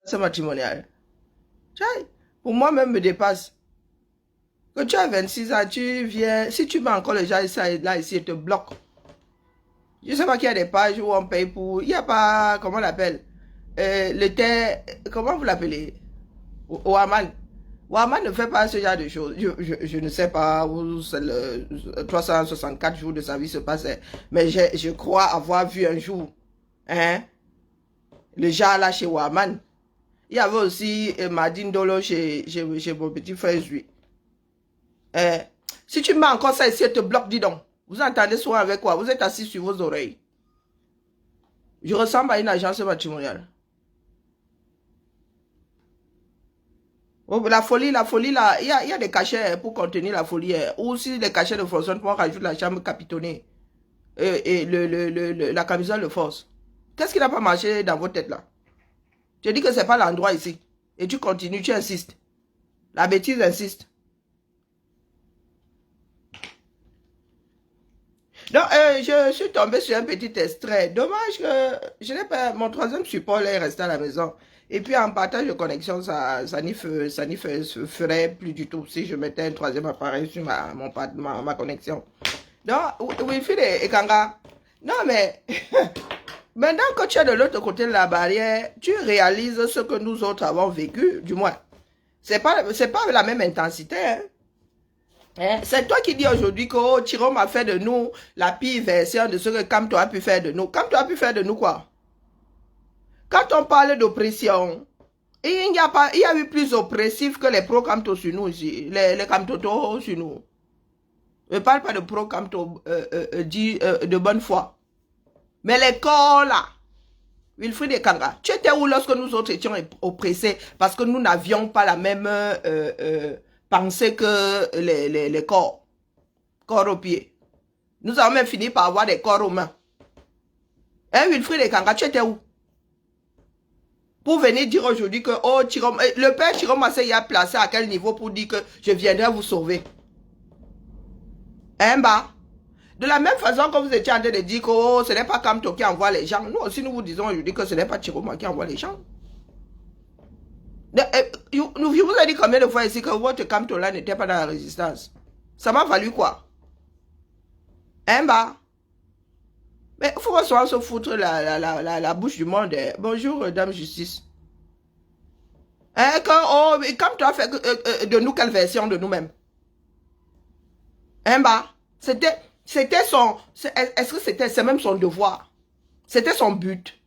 C'est matrimonial. Pour moi-même, me dépasse. Que tu as 26 ans, tu viens, si tu mets encore les gens là, ici, ils te bloquent. Je ne sais pas qu'il y a des pages où on paye pour, il n'y a pas, comment on l'appelle, comment vous l'appelez, Waman. Waman ne fait pas ce genre de choses. Je ne sais pas où le 364 jours de sa vie se passait, mais je crois avoir vu un jour, hein, le genre là chez Waman. Il y avait aussi Madine Dolo chez mon petit frère Zui. Si tu mets encore ça ici, elle te bloque, dis donc. Vous entendez souvent avec quoi? Vous êtes assis sur vos oreilles. Je ressemble à une agence matrimoniale. Oh, la folie, là, il y a des cachets pour contenir la folie. Ou si les cachets ne fonctionnent pas, on rajoute la chambre capitonnée. Et la camisole de force. Qu'est-ce qui n'a pas marché dans votre tête là? Je dis que c'est pas l'endroit ici. Et tu continues, tu insistes. La bêtise insiste. Donc, je suis tombé sur un petit extrait. Dommage que je n'ai pas, mon troisième support là est resté à la maison. Et puis en partage de connexion, ça n'y ferait plus du tout si je mettais un troisième appareil sur ma connexion. Donc, Wilfried et Kanga, non mais, maintenant que tu es de l'autre côté de la barrière, tu réalises ce que nous autres avons vécu, du moins. C'est pas la même intensité, hein. C'est toi qui dis aujourd'hui que oh, Chirom a fait de nous la pire version de ce que Kamto a pu faire de nous. Kamto a pu faire de nous quoi? Quand on parle d'oppression, il y a eu plus oppressif que les pro-Kamto sur nous ici, les Kamtoto sur nous. Je ne parle pas de pro-Kamto de bonne foi. Mais les corps là, Wilfried et Kanga, tu étais où lorsque nous autres étions oppressés parce que nous n'avions pas la même pensée que les corps aux pieds. Nous avons même fini par avoir des corps aux mains. Hein, Wilfried et Kanga, tu étais où? Pour venir dire aujourd'hui que oh, le père Chirom Assey a placé à quel niveau pour dire que je viendrai vous sauver? Hein, bah? De la même façon que vous étiez en train de dire que oh, ce n'est pas Kamto qui envoie les gens, nous aussi nous vous disons aujourd'hui que ce n'est pas Chiroma qui envoie les gens. Je vous ai dit combien de fois ici que votre Kamto là n'était pas dans la résistance. Ça m'a valu quoi? Hein, bah? Mais il faut qu'on soit se foutre la bouche du monde. Bonjour, dame justice. Hein, quand tu as fait de nous, quelle version de nous-mêmes? Hein, bah? C'était son... Est-ce que c'est même son devoir? C'était son but.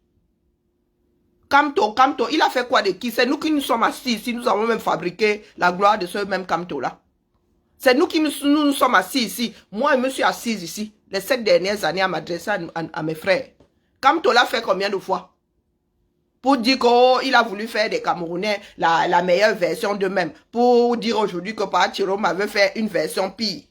Kamto, il a fait quoi de qui? C'est nous qui nous sommes assis ici, nous avons même fabriqué la gloire de ce même Kamto-là. C'est nous qui nous sommes assis ici. Moi, je me suis assise ici les 7 dernières années à m'adresser à mes frères. Kamto l'a fait combien de fois? Pour dire qu'il a voulu faire des Camerounais la meilleure version d'eux-mêmes. Pour dire aujourd'hui que Papa Chirom avait fait une version pire.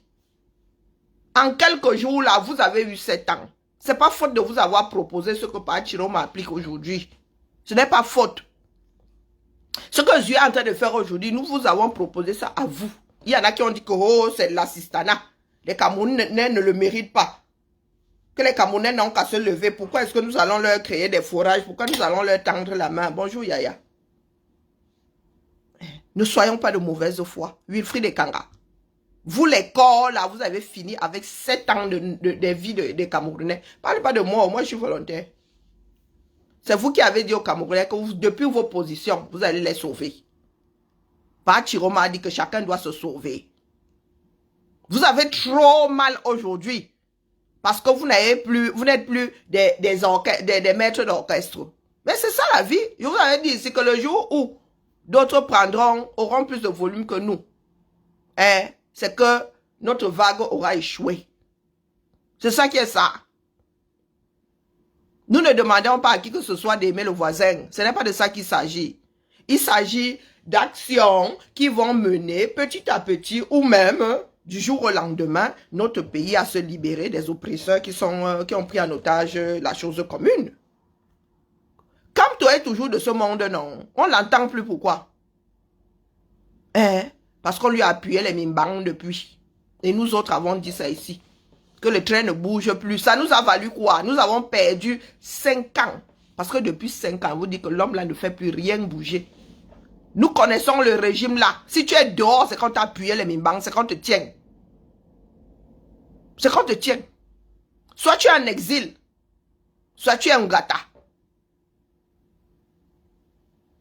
En quelques jours, là, vous avez eu 7 ans. C'est pas faute de vous avoir proposé ce que Papa Chirom applique aujourd'hui. Ce n'est pas faute. Ce que je suis en train de faire aujourd'hui, nous vous avons proposé ça à vous. Il y en a qui ont dit que oh, c'est l'assistanat. Les Camerounais ne le méritent pas. Que les Camerounais n'ont qu'à se lever. Pourquoi est-ce que nous allons leur créer des fourrages? Pourquoi nous allons leur tendre la main? Bonjour Yaya. Ne soyons pas de mauvaise foi. Wilfried et Kanga. Vous les corps là, vous avez fini avec 7 ans de vie des Camerounais. Parlez pas de moi, moi je suis volontaire. C'est vous qui avez dit aux Camerounais que depuis vos positions, vous allez les sauver. Pas Chiroma a dit que chacun doit se sauver. Vous avez trop mal aujourd'hui. Parce que vous n'êtes plus des maîtres d'orchestre. Mais c'est ça la vie. Je vous avais dit ici que le jour où d'autres auront plus de volume que nous, hein, c'est que notre vague aura échoué. C'est ça qui est ça. Nous ne demandons pas à qui que ce soit d'aimer le voisin. Ce n'est pas de ça qu'il s'agit. Il s'agit d'actions qui vont mener petit à petit ou même du jour au lendemain notre pays à se libérer des oppresseurs qui ont pris en otage la chose commune. Kamto est toujours de ce monde, non? On l'entend plus, pourquoi? Hein? Parce qu'on lui a appuyé les mimbangs depuis. Et nous autres avons dit ça ici. Que le train ne bouge plus. Ça nous a valu quoi? Nous avons perdu 5 ans. Parce que depuis 5 ans, on vous dit que l'homme là ne fait plus rien bouger. Nous connaissons le régime là. Si tu es dehors, c'est quand tu as appuyé les mimbangs, c'est quand on te tient. C'est quand on te tient. Soit tu es en exil, soit tu es en gata.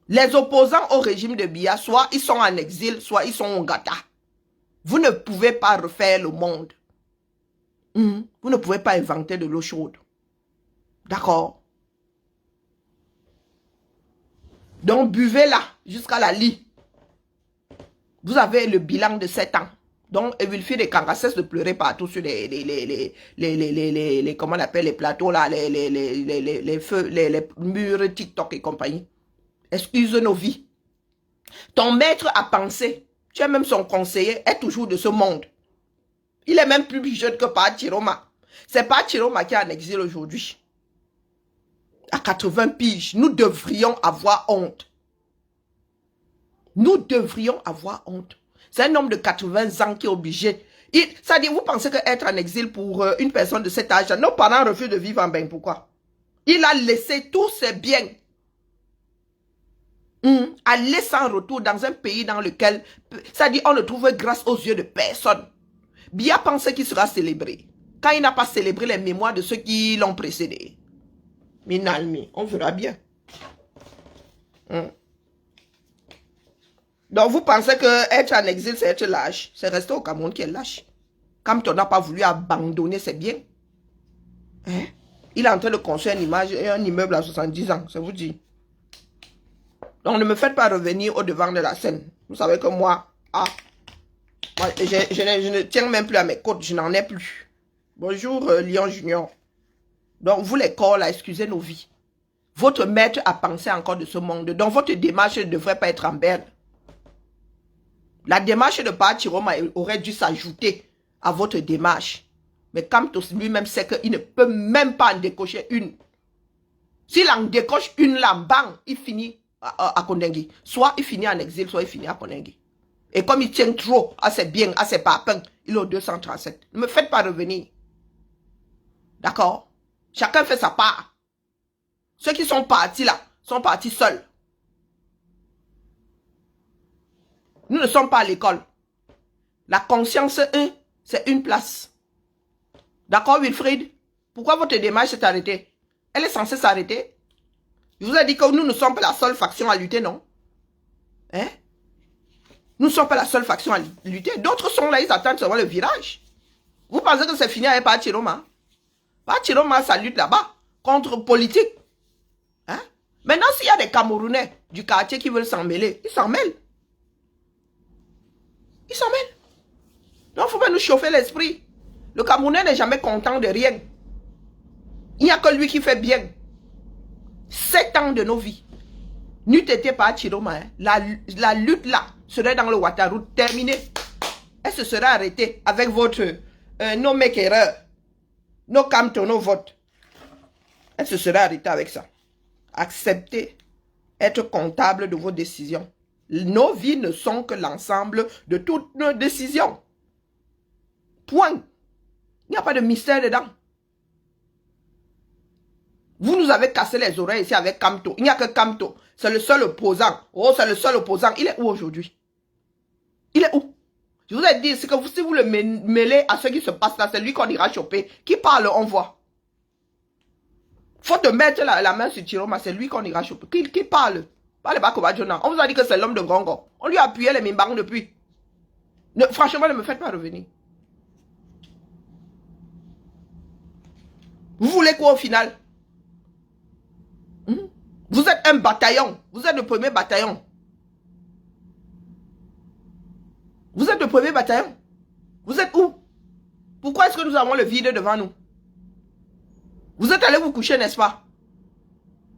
Les opposants au régime de Biya, soit ils sont en exil, soit ils sont en gata. Vous ne pouvez pas refaire le monde. Vous ne pouvez pas inventer de l'eau chaude. D'accord? Donc, buvez-la jusqu'à la lit. Vous avez le bilan de 7 ans. Donc, Wilfried et Kanga cesse de pleurer partout sur comment on appelle les plateaux là, les feux, les murs TikTok et compagnie. Excuse nos vies. Ton maître a pensé, tu es même son conseiller, est toujours de ce monde. Il est même plus jeune que Pa Chiroma. C'est Pa Chiroma qui est en exil aujourd'hui. À 80 piges, nous devrions avoir honte. Nous devrions avoir honte. C'est un homme de 80 ans qui est obligé. Ça dit, vous pensez qu'être en exil pour une personne de cet âge, nos parents refusent de vivre en bain. Pourquoi? Il a laissé tous ses biens. Aller sans retour dans un pays dans lequel, ça dit, on ne trouve grâce aux yeux de personne. Biya pensait qu'il sera célébré. Quand il n'a pas célébré les mémoires de ceux qui l'ont précédé. Minalmi, on verra bien. Donc vous pensez que être en exil, c'est être lâche. C'est rester au Cameroun qui est lâche. Quand on n'a pas voulu abandonner ses biens. Hein? Il est en train de construire un immeuble à 70 ans, ça vous dit. Donc ne me faites pas revenir au devant de la scène. Vous savez que moi je ne tiens même plus à mes côtes, je n'en ai plus. Bonjour Lion Junior. Donc vous les corps là, excusez nos vies. Votre maître a pensé encore de ce monde. Donc votre démarche ne devrait pas être en berne. La démarche de Pa Chiroma aurait dû s'ajouter à votre démarche. Mais Kamtos lui-même sait qu'il ne peut même pas en décocher une. S'il en décoche une là, bang, il finit à Kondengi. Soit il finit en exil, soit il finit à Kondengi. Et comme il tient trop à ses biens, à ses papins, il est au 237. Ne me faites pas revenir. D'accord? Chacun fait sa part. Ceux qui sont partis là, sont partis seuls. Nous ne sommes pas à l'école. La conscience 1, c'est une place. D'accord, Wilfried? Pourquoi votre démarche s'est arrêtée? Elle est censée s'arrêter. Je vous ai dit que nous ne sommes pas la seule faction à lutter, non? Hein? Nous ne sommes pas la seule faction à lutter. D'autres sont là, ils attendent seulement le virage. Vous pensez que c'est fini avec Pa Chiroma? Pa Chiroma, ça lutte là-bas contre politique. Hein? Maintenant, s'il y a des Camerounais du quartier qui veulent s'en mêler, ils s'en mêlent. Ils s'en mêlent. Donc, il ne faut pas nous chauffer l'esprit. Le Camerounais n'est jamais content de rien. Il n'y a que lui qui fait bien. 7 ans de nos vies. N'eût été pas Chiroma. Hein. La lutte là serait dans le Ouattara terminée. Elle se serait arrêtée avec votre nos make-erreurs, nos camtos, nos votes. Elle se serait arrêtée avec ça. Acceptez, être comptable de vos décisions. Nos vies ne sont que l'ensemble de toutes nos décisions. Point. Il n'y a pas de mystère dedans. Vous nous avez cassé les oreilles ici avec Kamto. Il n'y a que Kamto. C'est le seul opposant. Oh, c'est le seul opposant. Il est où aujourd'hui? Il est où? Je vous ai dit, c'est que si vous le mêlez à ce qui se passe là, c'est lui qu'on ira choper. Qui parle, on voit. Faut te mettre la main sur Chiroma, c'est lui qu'on ira choper. Qui parle? Parle pas comme Jonah. On vous a dit que c'est l'homme de Gongo. On lui a appuyé les mimbangs depuis. Franchement, ne me faites pas revenir. Vous voulez quoi au final? Vous êtes un bataillon. Vous êtes le premier bataillon. Vous êtes le premier bataillon. Vous êtes où? Pourquoi est-ce que nous avons le vide devant nous? Vous êtes allé vous coucher, n'est-ce pas?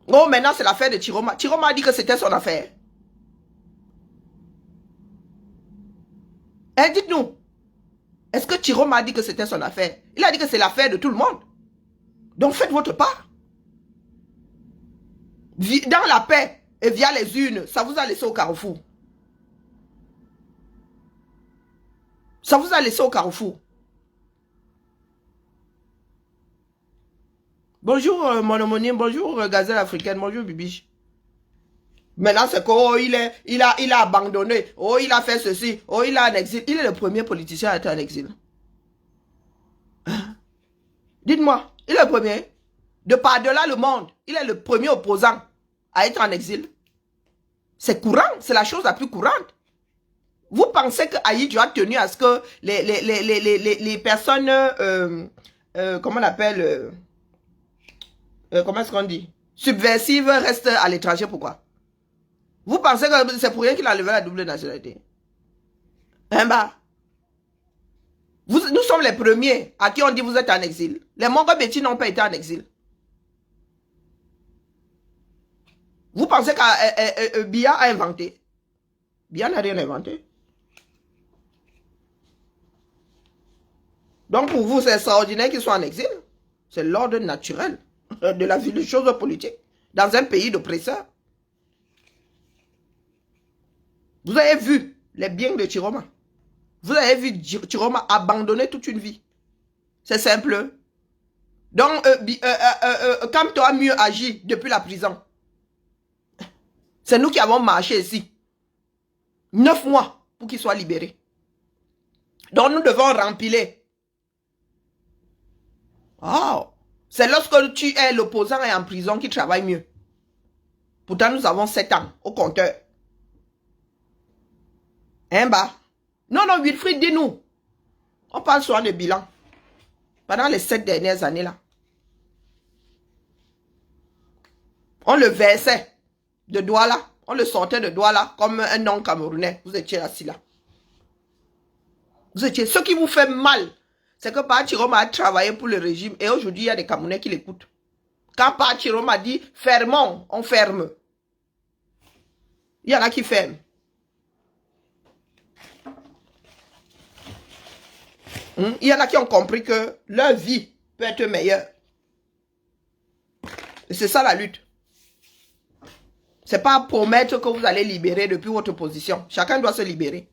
Oh, maintenant c'est l'affaire de Chiroma. Chiroma a dit que c'était son affaire. Eh, dites-nous. Est-ce que Chiroma a dit que c'était son affaire? Il a dit que c'est l'affaire de tout le monde. Donc faites votre part. Dans la paix et via les urnes, ça vous a laissé au carrefour. Ça vous a laissé au carrefour. Bonjour, mon homonyme. Bonjour, gazelle africaine. Bonjour, Bibiche. Maintenant, c'est qu'il a abandonné. Oh, il a fait ceci. Oh, il est en exil. Il est le premier politicien à être en exil. Dites-moi, il est le premier. De par-delà le monde, il est le premier opposant à être en exil. C'est courant, c'est la chose la plus courante. Vous pensez que Aïdjo a tenu à ce que les personnes, comment on appelle, comment est-ce qu'on dit, subversives restent à l'étranger, pourquoi? Vous pensez que c'est pour rien qu'il a levé la double nationalité? Hein bah? Nous sommes les premiers à qui on dit vous êtes en exil. Les Mongobétis n'ont pas été en exil. Vous pensez que Biya a inventé? Biya n'a rien inventé. Donc pour vous, c'est extraordinaire qu'ils soient en exil. C'est l'ordre naturel de la vie des choses politiques dans un pays d'oppresseurs. Vous avez vu les biens de Chiroma. Vous avez vu Chiroma abandonner toute une vie. C'est simple. Donc, Kamto a mieux agi depuis la prison. C'est nous qui avons marché ici. 9 mois pour qu'il soit libéré. Donc, nous devons rempiler. Oh, c'est lorsque tu es l'opposant et en prison qui travaille mieux. Pourtant, nous avons 7 ans au compteur. Hein, bah? Non, non, Wilfried, dis-nous. On parle souvent de bilan. Pendant les 7 dernières années, là. On le versait de Douala. On le sortait de Douala comme un non camerounais. Vous étiez assis là. Vous étiez... Ce qui vous fait mal, c'est que Pachiroma a travaillé pour le régime et aujourd'hui, il y a des Camerounais qui l'écoutent. Quand Pachiroma dit fermons, on ferme. Il y en a qui ferment. Il y en a qui ont compris que leur vie peut être meilleure. Et c'est ça la lutte. C'est pas promettre que vous allez libérer depuis votre position. Chacun doit se libérer.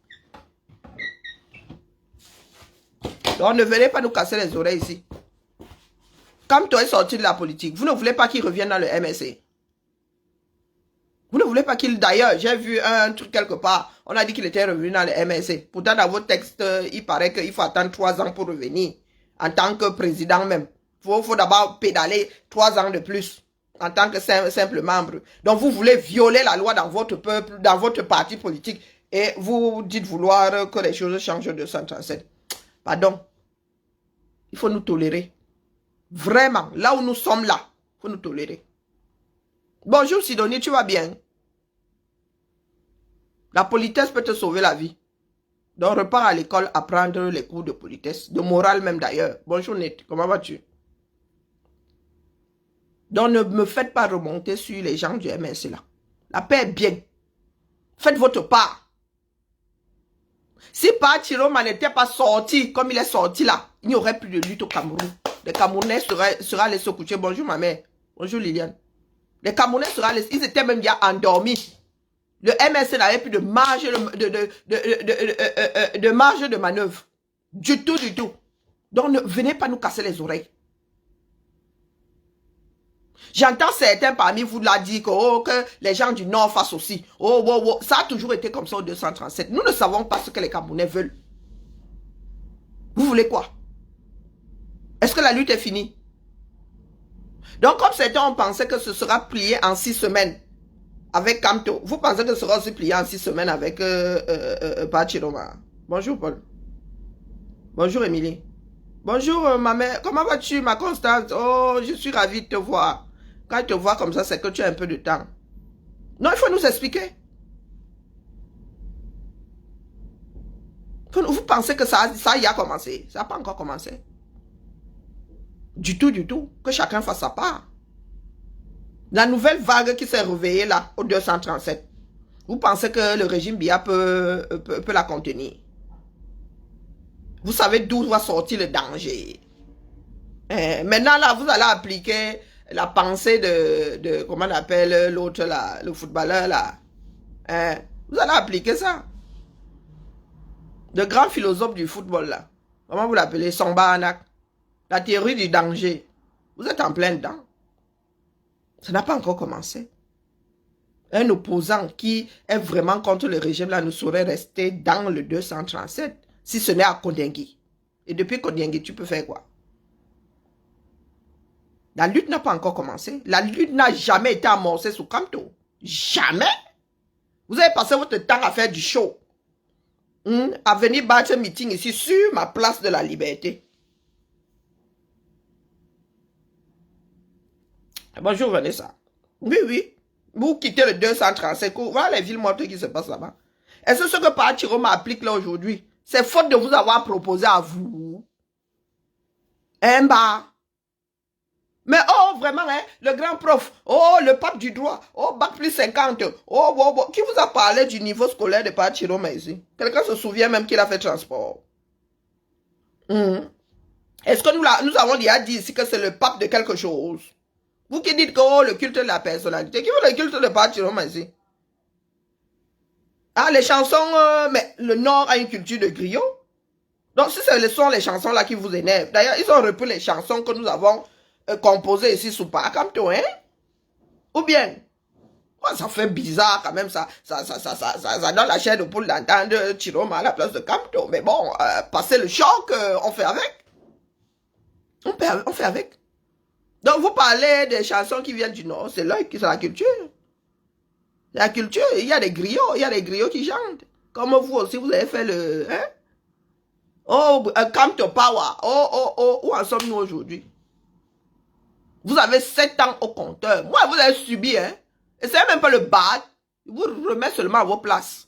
Donc ne venez pas nous casser les oreilles ici. Comme toi est sorti de la politique, vous ne voulez pas qu'il revienne dans le MSC. Vous ne voulez pas qu'il... D'ailleurs, j'ai vu un truc quelque part. On a dit qu'il était revenu dans le MSC. Pourtant, dans vos textes, il paraît qu'il faut attendre 3 ans pour revenir. En tant que président même. Il faut d'abord pédaler 3 ans de plus. En tant que simple membre. Donc, vous voulez violer la loi dans votre peuple, dans votre parti politique. Et vous dites vouloir que les choses changent de 237. Pardon. Il faut nous tolérer. Vraiment. Là où nous sommes là. Il faut nous tolérer. Bonjour Sidonie, tu vas bien? La politesse peut te sauver la vie. Donc repars à l'école apprendre les cours de politesse, de morale même d'ailleurs. Bonjour Net, comment vas-tu? Donc ne me faites pas remonter sur les gens du MNC là. La paix est bien. Faites votre part. Si Pachiroma n'était pas sorti comme il est sorti là, il n'y aurait plus de lutte au Cameroun. Les Camerounais seraient allés se coucher. Bonjour ma mère. Bonjour Liliane. Les Camerounais seraient allés, ils étaient même déjà endormis. Le MNC n'avait plus de marge de marge de manœuvre. Du tout, du tout. Donc ne venez pas nous casser les oreilles. J'entends certains parmi vous là dire que les gens du Nord fassent aussi. Ça a toujours été comme ça au 237. Nous ne savons pas ce que les Camerounais veulent. Vous voulez quoi? Est-ce que la lutte est finie? Donc comme certains ont pensé que ce sera plié en 6 semaines avec Kamto, vous pensez que ce sera aussi plié en 6 semaines avec Pachiroma? Bonjour Paul. Bonjour Émilie. Bonjour ma mère. Comment vas-tu ma Constance? Oh, je suis ravie de te voir. Quand je te vois comme ça, c'est que tu as un peu de temps. Non, il faut nous expliquer. Vous pensez que ça y a commencé? Ça n'a pas encore commencé. Du tout, du tout. Que chacun fasse sa part. La nouvelle vague qui s'est réveillée là, au 237. Vous pensez que le régime Biya peut la contenir? Vous savez d'où va sortir le danger. Maintenant là, vous allez appliquer la pensée de comment on appelle l'autre là, le footballeur là. Vous allez appliquer ça. Le grand philosophe du football là. Comment vous l'appelez? Samba Anak. La théorie du danger. Vous êtes en plein dedans. Ça n'a pas encore commencé. Un opposant qui est vraiment contre le régime là ne saurait rester dans le 237 si ce n'est à Kondengui. Et depuis Kondengui, tu peux faire quoi? La lutte n'a pas encore commencé. La lutte n'a jamais été amorcée sous Kamto. Jamais. Vous avez passé votre temps à faire du show. À venir battre un meeting ici sur ma place de la liberté. Bonjour Vanessa. Oui, oui. Vous quittez le 235. Voilà les villes mortes qui se passent là-bas. Est-ce que ce que Pachiro m'applique là aujourd'hui, c'est faute de vous avoir proposé à vous? Un bar. Mais oh, vraiment, hein, le grand prof, oh, le pape du droit, oh, bac plus 50, qui vous a parlé du niveau scolaire de Pachiro ici? Quelqu'un se souvient même qu'il a fait transport. Est-ce que nous avons déjà dit ici que c'est le pape de quelque chose? Vous qui dites que oh, le culte de la personnalité, qui veut le culte de Pachiro ici? Ah, les chansons, mais le Nord a une culture de griot. Donc, si ce sont les chansons là qui vous énervent, d'ailleurs, ils ont repris les chansons que nous avons composées ici sous Pakamto, hein? Ou bien, ça fait bizarre quand même, ça donne la chair de poule d'entendre Chiroma à la place de Kamto. Mais bon, passer le choc, on fait avec. On fait avec. Donc, vous parlez des chansons qui viennent du Nord, c'est là que c'est la culture. La culture, il y a des griots qui chantent. Comme vous aussi, vous avez fait le... Hein? Oh, Kamto Power. Où en sommes-nous aujourd'hui? Vous avez 7 ans au compteur. Moi, vous avez subi, hein? Et c'est même pas le bad. Vous remettez seulement à vos places.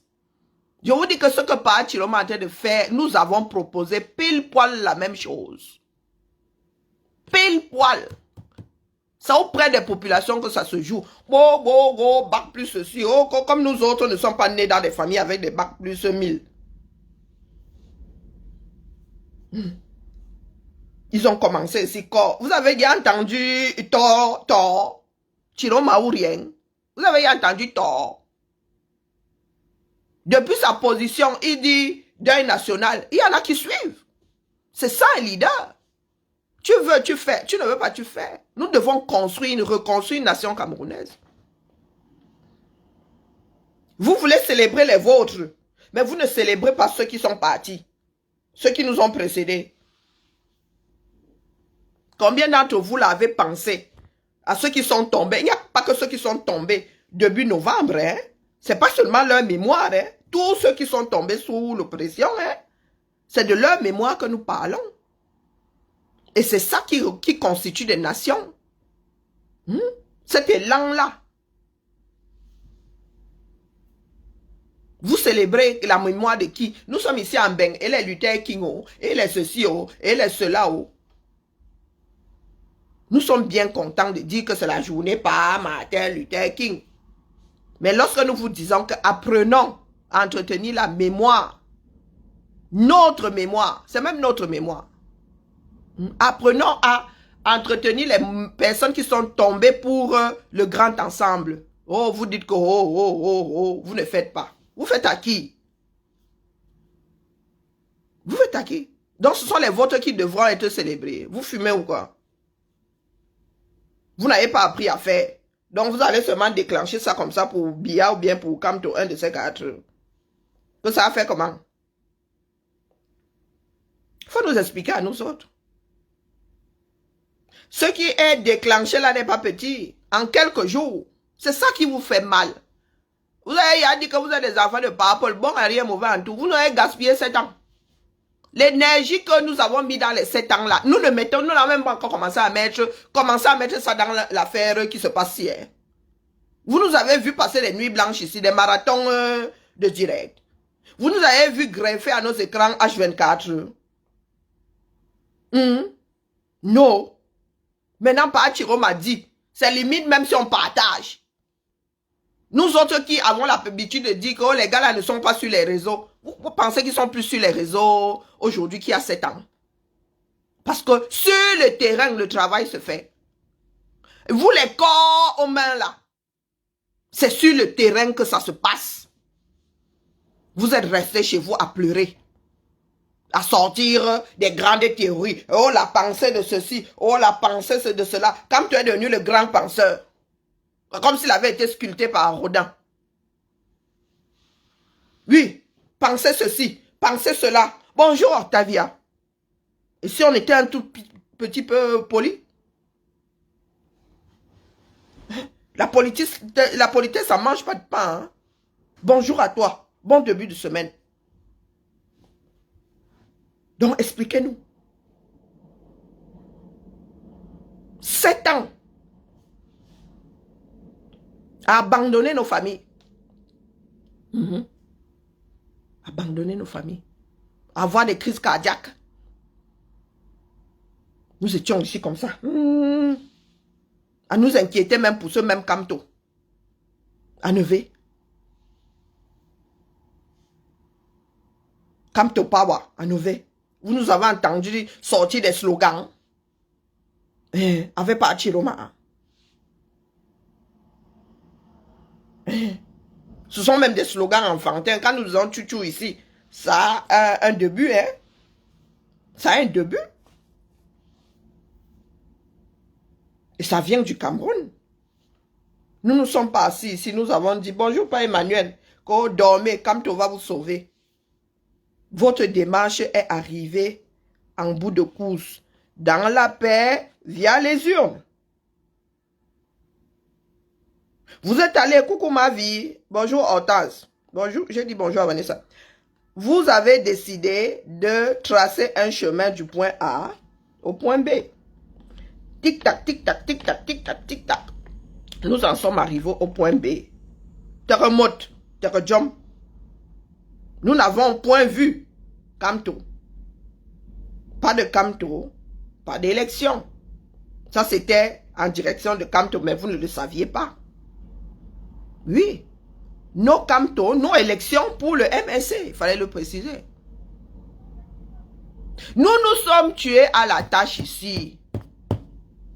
Je vous dis que ce que Pachiroma est en train de faire, nous avons proposé pile poil la même chose. Pile poil. C'est auprès des populations que ça se joue. Bac plus ceci. Comme nous autres ne sommes pas nés dans des familles avec des bac plus 1000. Ils ont commencé ici. Vous avez bien entendu Thor, Chiroma ou rien. Vous avez bien entendu Thor. Depuis sa position, il dit deuil national. Il y en a qui suivent. C'est ça un leader. Tu veux, tu fais. Tu ne veux pas, tu fais. Nous devons reconstruire une nation camerounaise. Vous voulez célébrer les vôtres, mais vous ne célébrez pas ceux qui sont partis. Ceux qui nous ont précédés. Combien d'entre vous l'avez pensé? À ceux qui sont tombés. Il n'y a pas que ceux qui sont tombés début novembre. Hein? Ce n'est pas seulement leur mémoire. Hein? Tous ceux qui sont tombés sous l'oppression. Hein? C'est de leur mémoire que nous parlons. Et c'est ça qui constitue des nations. Cet élan-là. Vous célébrez la mémoire de qui? Nous sommes ici en Beng. Et les Luther King, et les ceci, et les cela. Nous sommes bien contents de dire que c'est la journée par Martin Luther King. Mais lorsque nous vous disons que apprenons à entretenir la mémoire, notre mémoire, c'est même notre mémoire. Apprenons à entretenir les personnes qui sont tombées pour le grand ensemble. Oh, vous dites que vous ne faites pas. Vous faites à qui? Vous faites à qui? Donc ce sont les vôtres qui devront être célébrés. Vous fumez ou quoi? Vous n'avez pas appris à faire. Donc vous allez seulement déclencher ça comme ça pour Bia ou bien pour Kamto, un de ces 4. Que ça a fait comment? Il faut nous expliquer à nous autres. Ce qui est déclenché là n'est pas petit. En quelques jours, c'est ça qui vous fait mal. Vous avez dit que vous êtes des enfants de Purple, bon et rien mauvais en tout. Vous n'avez gaspillé 7 ans. L'énergie que nous avons mis dans les 7 ans là, nous n'avons même pas encore commencé à mettre ça dans l'affaire qui se passe hier. Vous nous avez vu passer les nuits blanches ici, des marathons de direct. Vous nous avez vu greffer à nos écrans H24. Non. Maintenant, Pachiro m'a dit, c'est limite même si on partage. Nous autres qui avons l'habitude de dire que les gars là ne sont pas sur les réseaux, vous pensez qu'ils sont plus sur les réseaux aujourd'hui qu'il y a 7 ans? Parce que sur le terrain, le travail se fait. Vous les corps aux mains là, c'est sur le terrain que ça se passe. Vous êtes restés chez vous à pleurer. à sortir des grandes théories. Oh, la pensée de ceci, oh, la pensée de cela. Comme tu es devenu le grand penseur. Comme s'il avait été sculpté par Rodin. Oui, pensez ceci, pensez cela. Bonjour Octavia. Et si on était un tout petit peu poli? La politesse, ça ne mange pas de pain. Hein? Bonjour à toi. Bon début de semaine. Donc, expliquez-nous. 7 ans à abandonner nos familles. Abandonner nos familles. Avoir des crises cardiaques. Nous étions ici comme ça. À nous inquiéter même pour ce même Camto. À Nové. Camto Power, à Nové. Vous nous avez entendu sortir des slogans. Avec pas Chiroma. Ce sont même des slogans enfantins. Quand nous avons chouchou ici, ça a un début, hein. Ça a un début. Et ça vient du Cameroun. Nous ne sommes pas assis ici. Nous avons dit, bonjour, Père Emmanuel. Quand vous dormez, Camto va vous sauver. Votre démarche est arrivée en bout de course. Dans la paix, via les urnes. Vous êtes allé, coucou ma vie. Bonjour Hortense. Bonjour, j'ai dit bonjour à Vanessa. Vous avez décidé de tracer un chemin du point A au point B. Tic-tac, tic-tac, tic-tac, tic-tac, tic-tac. Nous en sommes arrivés au point B. Terremote, terrejom. Nous n'avons point vu Camto. Pas de Camto, pas d'élection. Ça, c'était en direction de Camto, mais vous ne le saviez pas. Oui. Nos Camto, nos élections pour le MSC, il fallait le préciser. Nous nous sommes tués à la tâche ici.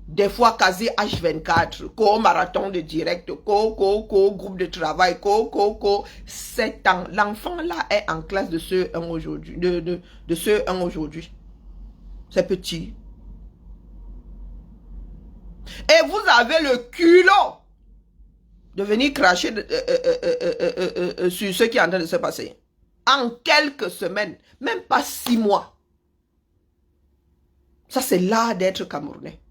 Des fois quasi H24, marathon de direct, groupe de travail, 7 ans. L'enfant là est en classe de ce 1 aujourd'hui, de ce 1 aujourd'hui. C'est petit. Et vous avez le culot de venir cracher sur ce qui est en train de se passer. En quelques semaines, même pas 6 mois. Ça, c'est l'art d'être Camerounais.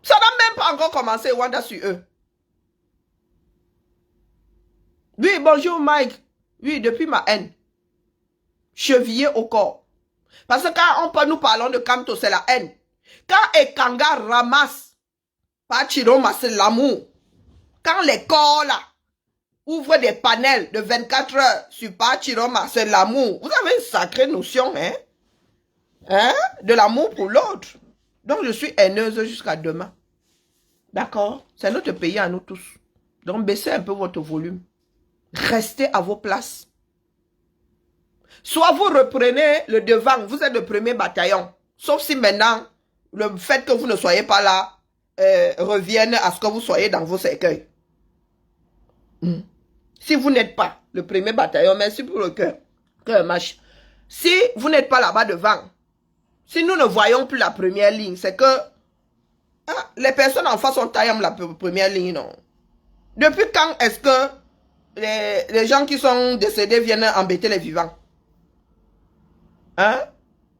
Ça n'a même pas encore commencé, Wanda, sur eux. Oui, bonjour Mike. Oui, depuis ma haine. Chevillé au corps. Parce que quand nous parlons de Camto, c'est la haine. Quand Ekanga ramasse, pas Chiroma, c'est l'amour. Quand les corps là ouvrent des panels de 24 heures sur pas Chiroma, c'est l'amour. Vous avez une sacrée notion, hein? De l'amour pour l'autre. Donc je suis haineuse jusqu'à demain. D'accord? C'est notre pays à nous tous. Donc baissez un peu votre volume. Restez à vos places. Soit vous reprenez le devant, vous êtes le premier bataillon. Sauf si maintenant, le fait que vous ne soyez pas là, revienne à ce que vous soyez dans vos cercueils. Si vous n'êtes pas le premier bataillon, merci pour le cœur. Si vous n'êtes pas là-bas devant, si nous ne voyons plus la première ligne, c'est que les personnes en face ont taillé la première ligne, non? Depuis quand est-ce que les gens qui sont décédés viennent embêter les vivants? Hein?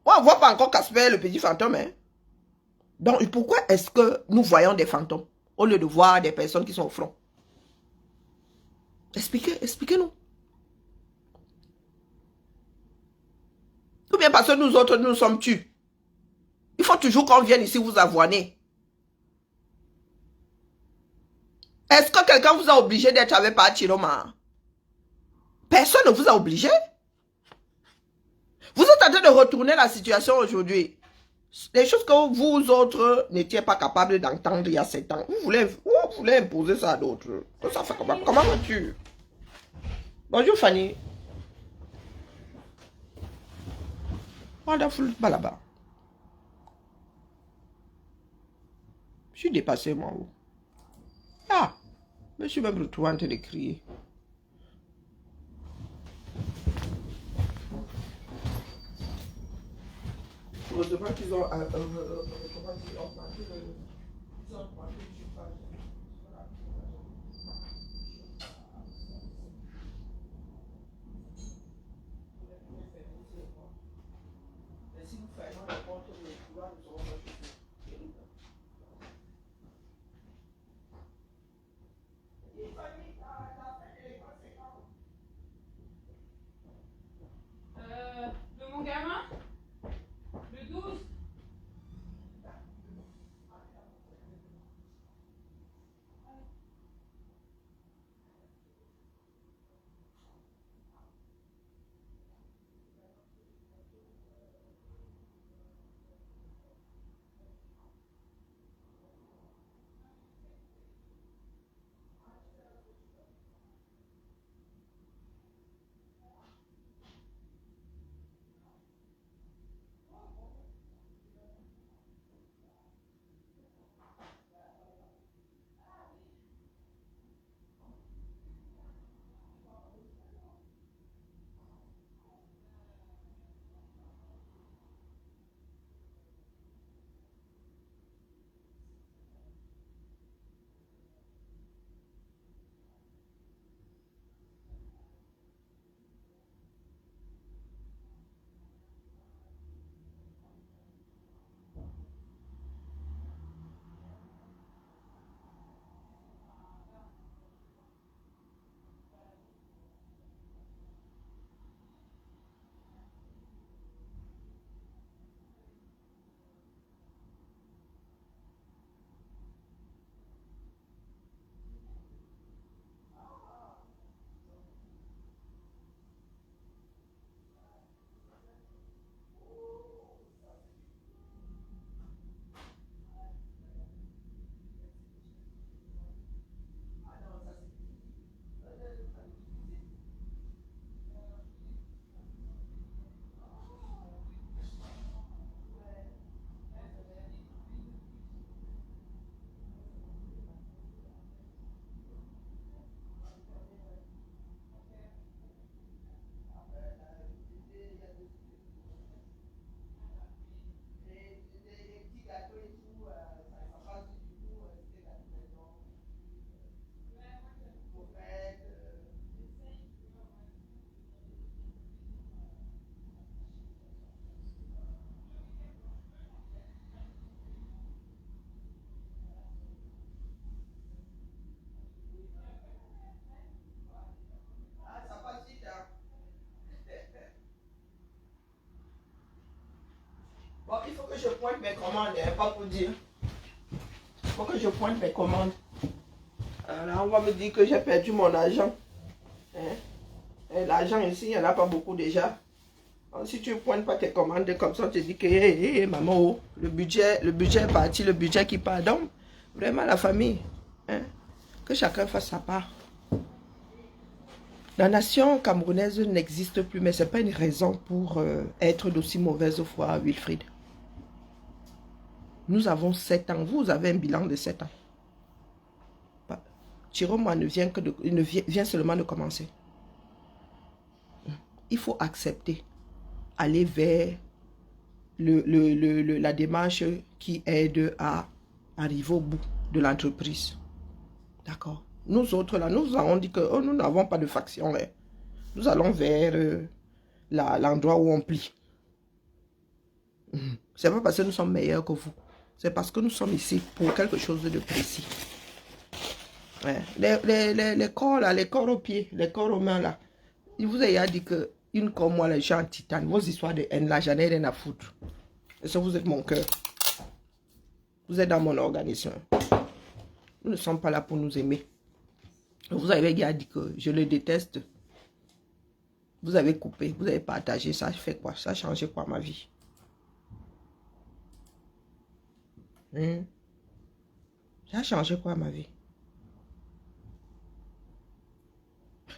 On ne voit pas encore Casper, le petit fantôme, hein? Donc, pourquoi est-ce que nous voyons des fantômes au lieu de voir des personnes qui sont au front? Expliquez-nous. Ou bien parce que nous autres, nous sommes tués. Il faut toujours qu'on vienne ici vous avoiner. Est-ce que quelqu'un vous a obligé d'être avec Pachiroma? Personne ne vous a obligé. Vous êtes en train de retourner la situation aujourd'hui. Les choses que vous autres n'étiez pas capables d'entendre il y a 7 ans. Vous voulez imposer ça à d'autres. Ça fait comment? Comment vas-tu? Bonjour Fanny. Wonderful Balaba. Je suis dépassé moi. Ah, je me suis même retrouvé en train de crier. Heureusement qu'ils ont, comment dire, augmenté ils ont augmenté le chauffage. Voilà. Mais si nous faisons la porte, les couloirs ne seront pas chauffés. De mon gamin, le 12. Bon, il faut que je pointe mes commandes, hein, pas pour dire. Il faut que je pointe mes commandes. Alors, on va me dire que j'ai perdu mon argent. Hein? L'argent ici, il n'y en a pas beaucoup déjà. Alors, si tu ne pointes pas tes commandes comme ça, tu te dis que maman, oh, le budget est parti, le budget qui part. Donc, vraiment la famille, hein? Que chacun fasse sa part. La nation camerounaise n'existe plus, mais ce n'est pas une raison pour être d'aussi mauvaise foi, Wilfried. Nous avons 7 ans. Vous avez un bilan de 7 ans. Chiroma ne vient seulement de commencer. Il faut accepter, aller vers la démarche qui aide à arriver au bout de l'entreprise. D'accord? Nous autres, là, nous avons dit que nous n'avons pas de faction. Hein. Nous allons vers l'endroit où on plie. C'est pas parce que nous sommes meilleurs que vous. C'est parce que nous sommes ici pour quelque chose de précis. Ouais. Les corps là, les corps aux pieds, les corps aux mains là. Il vous a dit que une comme moi, les gens en titane, vos histoires de haine là, j'en ai rien à foutre. Et ça, vous êtes mon cœur. Vous êtes dans mon organisme. Nous ne sommes pas là pour nous aimer. Vous avez dit que je le déteste. Vous avez coupé, vous avez partagé. Ça fait quoi? Ça a changé quoi ma vie? Ça a changé quoi ma vie?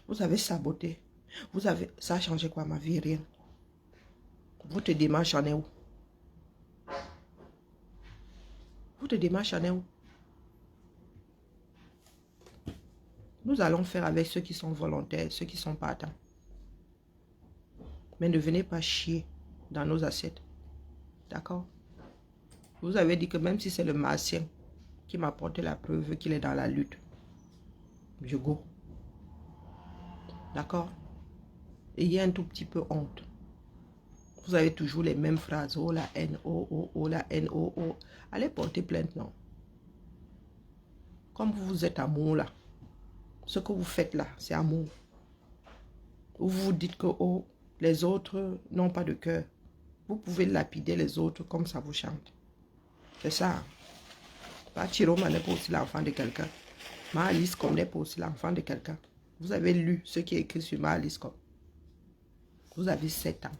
Vous avez saboté. Ça a changé quoi ma vie? Rien. Votre démarche en est où? Votre démarche en est où? Nous allons faire avec ceux qui sont volontaires, ceux qui sont partants. Mais ne venez pas chier dans nos assiettes. D'accord? Vous avez dit que même si c'est le martien qui m'a apporté la preuve qu'il est dans la lutte, je go. D'accord? Et il y a un tout petit peu honte. Vous avez toujours les mêmes phrases. Oh la haine, oh la haine, oh. Allez porter plainte, non. Comme vous êtes amour là, ce que vous faites là, c'est amour. Vous vous dites que oh, les autres n'ont pas de cœur. Vous pouvez lapider les autres comme ça vous chante. C'est ça. Pas Chiroma n'est pas aussi l'enfant de quelqu'un. Alice comme n'est pas aussi l'enfant de quelqu'un. Vous avez lu ce qui est écrit sur Alice comme. Vous avez 7 ans.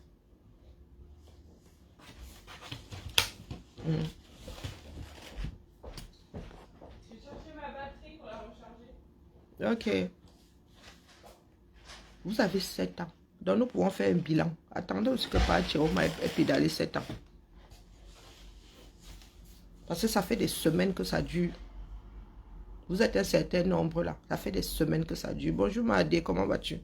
J'ai cherché ma batterie pour la recharger. Ok. Vous avez 7 ans. Donc nous pouvons faire un bilan. Attendez aussi que Chiroma ait pédalé 7 ans. Parce que ça fait des semaines que ça dure. Vous êtes un certain nombre là. Ça fait des semaines que ça dure. Bonjour Madé, comment vas-tu?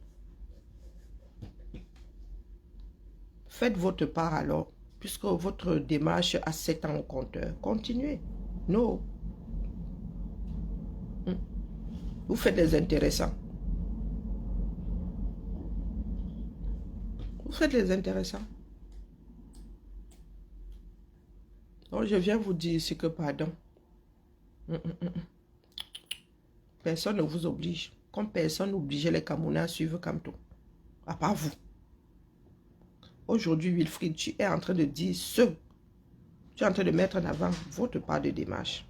Faites votre part alors. Puisque votre démarche a 7 ans au compteur. Continuez. Non. Vous faites des intéressants. Vous faites les intéressants. Donc je viens vous dire ici que pardon. Personne ne vous oblige. Comme personne n'obligeait les Camerounais à suivre Kamto. À part vous. Aujourd'hui, Wilfried, tu es en train de dire ce. Tu es en train de mettre en avant votre part de démarche.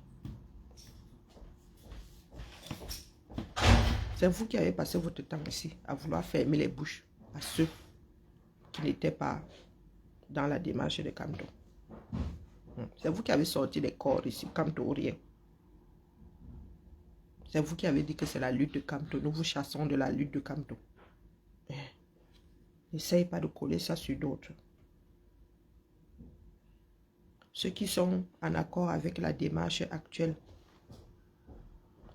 C'est vous qui avez passé votre temps ici à vouloir fermer les bouches à ceux qui n'étaient pas dans la démarche de Kamto. C'est vous qui avez sorti les corps ici, Kamto ou rien. C'est vous qui avez dit que c'est la lutte de Kamto. Nous vous chassons de la lutte de Kamto. N'essayez pas de coller ça sur d'autres. Ceux qui sont en accord avec la démarche actuelle,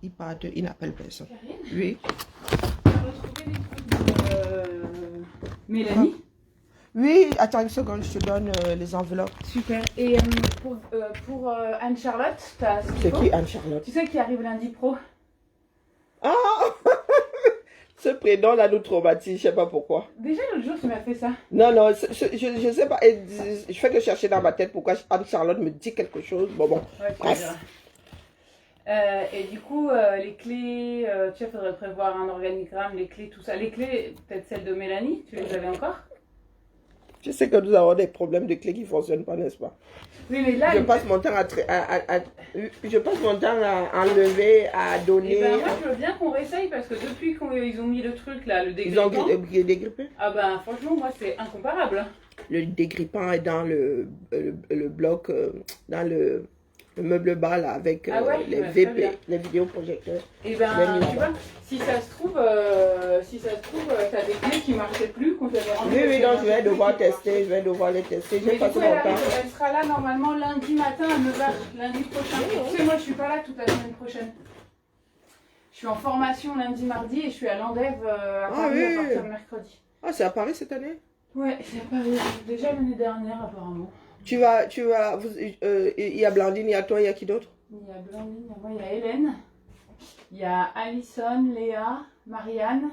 ils partent, ils n'appellent personne. Karine, Oui. tu as retrouvé les trucs de Mélanie? Oui, attends une seconde, je te donne les enveloppes. Super. Et pour Anne-Charlotte, t'as ce qu'il C'est faut? qui Anne-Charlotte? Tu sais qui arrive lundi pro? Ah ce prénom-là nous traumatise, je sais pas pourquoi. Déjà l'autre jour tu m'as fait ça. Non, je sais pas. Je fais que chercher dans ma tête pourquoi Anne-Charlotte me dit quelque chose. Bon. Ouais, Bref. Et du coup, les clés, tu sais, il faudrait prévoir un organigramme, les clés, tout ça. Les clés, peut-être celles de Mélanie, tu les avais encore? Je sais que nous avons des problèmes de clés qui ne fonctionnent pas, n'est-ce pas? Oui, mais là... Je passe mon temps à enlever, à donner. Et ben moi, je veux bien qu'on réessaye parce que depuis qu'ils ont mis le truc là, le Ils ont dégrippant... dégrippé. Ah ben franchement, moi, c'est incomparable. Le dégrippant est dans le bloc, dans le meuble bas là, avec Ah ouais, les ouais, VP, les vidéoprojecteurs. Et ben, tu vois, si ça se trouve, t'as des clés qui marchaient plus, qu'on t'avait rendu. Oui, donc je vais devoir tester, je vais devoir les tester. Mais J'ai du passé coup, mon temps. elle sera là normalement lundi matin à 9h, lundi prochain. Tu sais, moi, je suis pas là toute la semaine prochaine. Je suis en formation lundi, mardi et je suis à l'Andève à Paris à partir de mercredi. Ah, c'est à Paris cette année? Ouais, c'est à Paris. Déjà l'année dernière, apparemment. Il y a Blandine, il y a toi, il y a qui d'autre? Il y a Blandine, il y a moi, il y a Hélène. Il y a Alison, Léa, Marianne.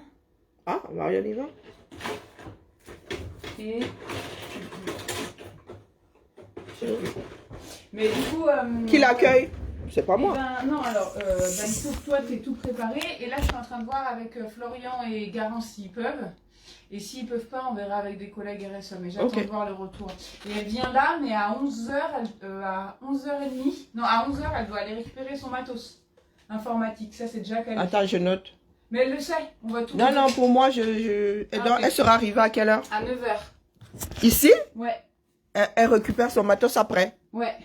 Ah, Marianne y va. Et... Mais du coup... Qui l'accueille? C'est pas moi. Ben, non, alors, il faut que toi, tu es tout préparé. Et là, je suis en train de voir avec Florian et Garance s'ils peuvent. Et s'ils peuvent pas, on verra avec des collègues RSE. Mais j'attends de voir le retour. Et elle vient là, mais à 11h, à 11h30. Non, à 11h, elle doit aller récupérer son matos informatique. Ça, c'est déjà calé. Attends, je note. Mais elle le sait. On va tout. Non, pour moi, donc, elle sera arrivée à quelle heure? À 9h. Ici? Ouais. Elle récupère son matos après? Ouais.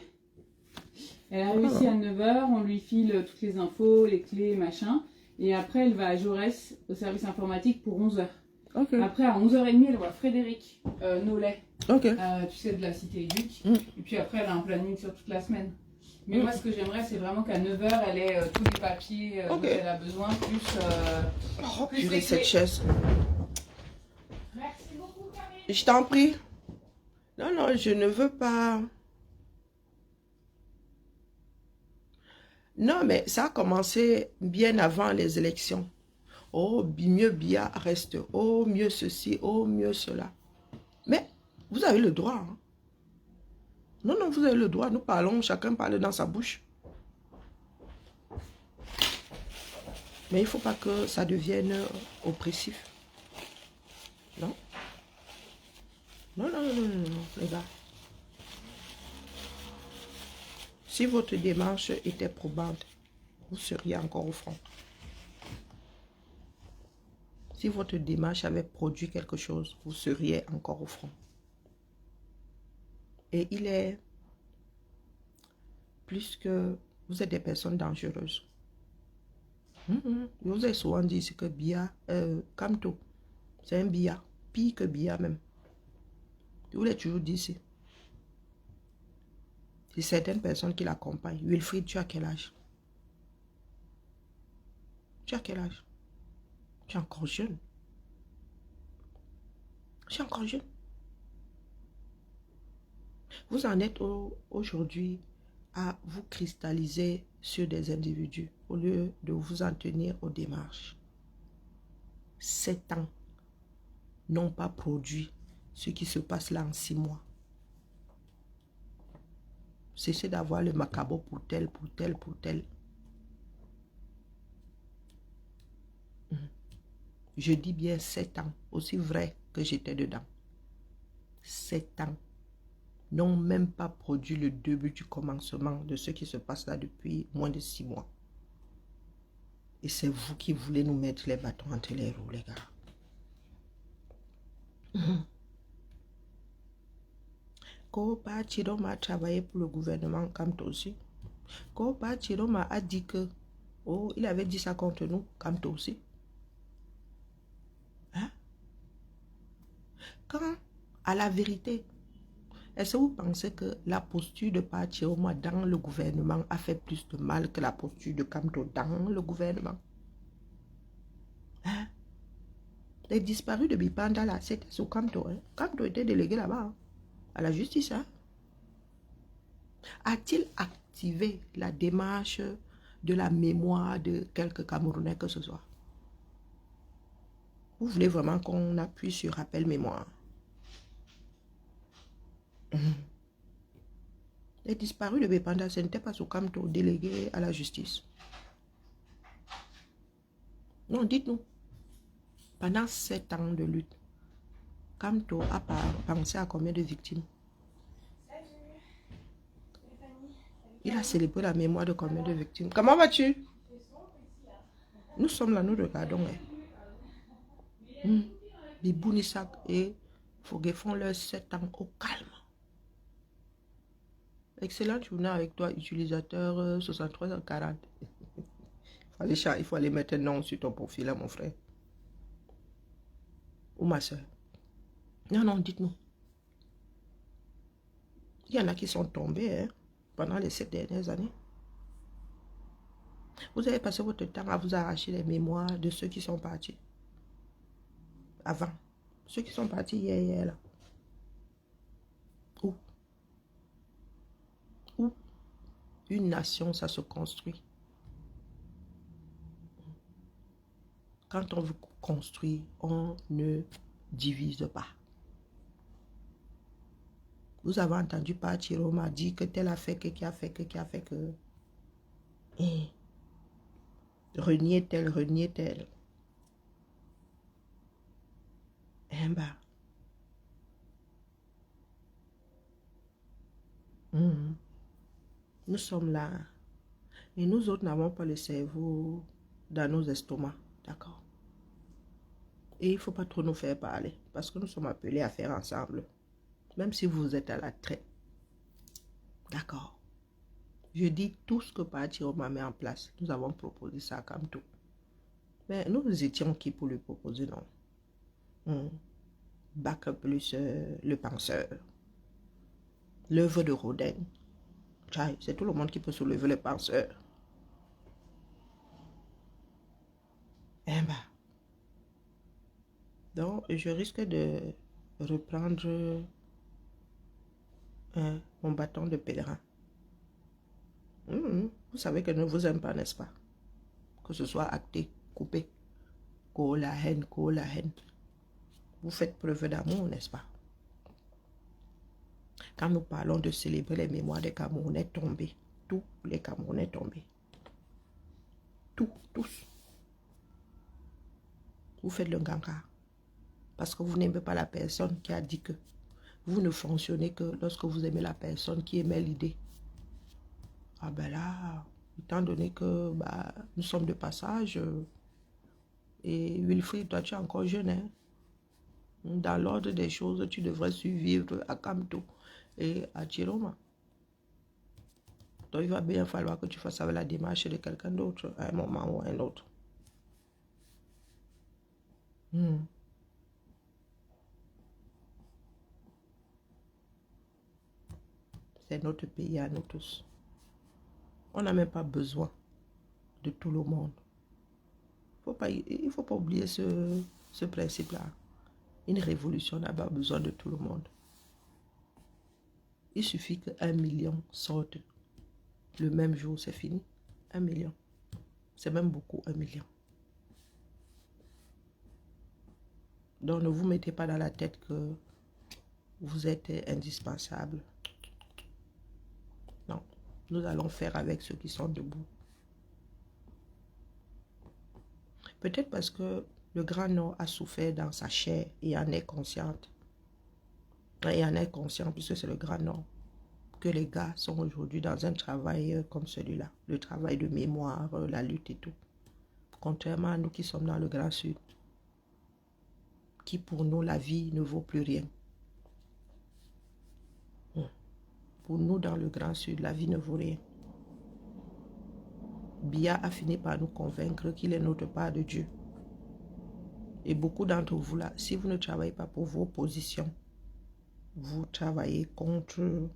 Elle arrive ici à 9h, on lui file toutes les infos, les clés, machin. Et après, elle va à Jaurès, au service informatique, pour 11h. Okay. Après, à 11h30, elle voit Frédéric Nollet, tu sais, de la Cité Éduc. Et puis après, elle a un planning sur toute la semaine. Mais moi, ce que j'aimerais, c'est vraiment qu'à 9h, elle ait tous les papiers dont elle a besoin, plus les cette clés. chaise. Merci beaucoup, Karine. Je t'en prie. Non, je ne veux pas Non, mais ça a commencé bien avant les élections. Oh, mieux Bia reste. Oh, mieux ceci. Oh, mieux cela. Mais vous avez le droit. Hein. Non, non, vous avez le droit. Nous parlons, chacun parle dans sa bouche. Mais il ne faut pas que ça devienne oppressif. Non? Non, non, non, non, non, les gars. Si votre démarche était probante, vous seriez encore au front. Si votre démarche avait produit quelque chose, vous seriez encore au front. Et il est plus que vous êtes des personnes dangereuses. Je vous ai souvent dit que Bia, Kamto, c'est un Bia, pire que Bia même. Je vous l'ai toujours dit ici. C'est certaines personnes qui l'accompagnent. Wilfried, tu as quel âge? Tu as quel âge? Tu es encore jeune. Je suis encore jeune. Vous en êtes aujourd'hui à vous cristalliser sur des individus au lieu de vous en tenir aux démarches. 7 ans n'ont pas produit ce qui se passe là en 6 mois. Cessez d'avoir le macabre pour tel, pour tel, pour tel. Je dis bien 7 ans, aussi vrai que j'étais dedans. 7 ans n'ont même pas produit le début du commencement de ce qui se passe là depuis moins de 6 mois. Et c'est vous qui voulez nous mettre les bâtons entre les roues, les gars. Kopa Chiroma a travaillé pour le gouvernement comme toi aussi. Kopa Chiroma a dit que, oh, il avait dit ça contre nous, comme toi aussi. Hein? Quand, à la vérité, est-ce que vous pensez que la posture de Pachiroma dans le gouvernement a fait plus de mal que la posture de Kamto dans le gouvernement? Hein? Les disparus de Bipanda là, c'était sous Kamto. Hein? Kamto était délégué là-bas, hein, à la justice. Hein? A-t-il activé la démarche de la mémoire de quelques Camerounais que ce soit? Vous voulez vraiment qu'on appuie sur rappel mémoire? Les disparus de Bipanda, ce n'était pas sous Kamto délégué à la justice. Non, dites-nous. Pendant 7 ans de lutte, Kamto a pensé à combien de victimes? Il a célébré la mémoire de combien de victimes? Comment vas-tu? Nous sommes là, nous regardons. Bibou Nissak et Fogué font leurs 7 ans au calme. Excellente journée avec toi, utilisateur 6340. Il faut aller mettre un nom sur ton profil, hein, mon frère. Ou ma soeur. Non, non, dites-nous. Il y en a qui sont tombés hein, pendant les 7 dernières années. Vous avez passé votre temps à vous arracher les mémoires de ceux qui sont partis. Avant. Ceux qui sont partis hier là. Où une nation, ça se construit. Quand on veut construire, on ne divise pas. Vous avez entendu Pachiroma dire que tel a fait que, qui a fait que, qui a fait que. Renier tel, renier tel. Bah. Nous sommes là. Et nous autres n'avons pas le cerveau dans nos estomacs. D'accord? Et il ne faut pas trop nous faire parler. Parce que nous sommes appelés à faire ensemble. Même si vous êtes à la traite. D'accord? Je dis tout ce que Pachiroma met en place. Nous avons proposé ça comme tout. Mais nous étions qui pour le proposer, non? Bac plus le penseur. L'œuvre de Rodin. C'est tout le monde qui peut soulever le penseur. Bah. Donc, je risque de reprendre mon bâton de pèlerin. Vous savez qu'elle ne vous aime pas, n'est-ce pas? Que ce soit acté, coupé. La haine, la haine. Vous faites preuve d'amour, n'est-ce pas? Quand nous parlons de célébrer les mémoires des Camerounais tombés, tous les Camerounais tombés, tous, vous faites le ganga. Parce que vous n'aimez pas la personne qui a dit que vous ne fonctionnez que lorsque vous aimez la personne qui émet l'idée. Ah ben là, étant donné que nous sommes de passage, et Wilfried, toi tu es encore jeune, hein? Dans l'ordre des choses, tu devrais survivre à Kamto et à Chiroma. Donc il va bien falloir que tu fasses avec la démarche de quelqu'un d'autre à un moment ou à un autre. C'est notre pays à nous tous. On n'a même pas besoin de tout le monde. Il ne faut pas oublier ce principe-là. Une révolution n'a pas besoin de tout le monde. Il suffit que 1 million sorte le même jour, c'est fini. 1 million. C'est même beaucoup, 1 million. Donc ne vous mettez pas dans la tête que vous êtes indispensable. Non, nous allons faire avec ceux qui sont debout. Peut-être parce que le Grand Nord a souffert dans sa chair et en est consciente. Et en est conscient, puisque c'est le Grand Nord, que les gars sont aujourd'hui dans un travail comme celui-là. Le travail de mémoire, la lutte et tout. Contrairement à nous qui sommes dans le Grand Sud, qui pour nous, la vie ne vaut plus rien. Pour nous, dans le Grand Sud, la vie ne vaut rien. Biya a fini par nous convaincre qu'il est notre part de Dieu. Et beaucoup d'entre vous là, si vous ne travaillez pas pour vos positions, vous travaillez contre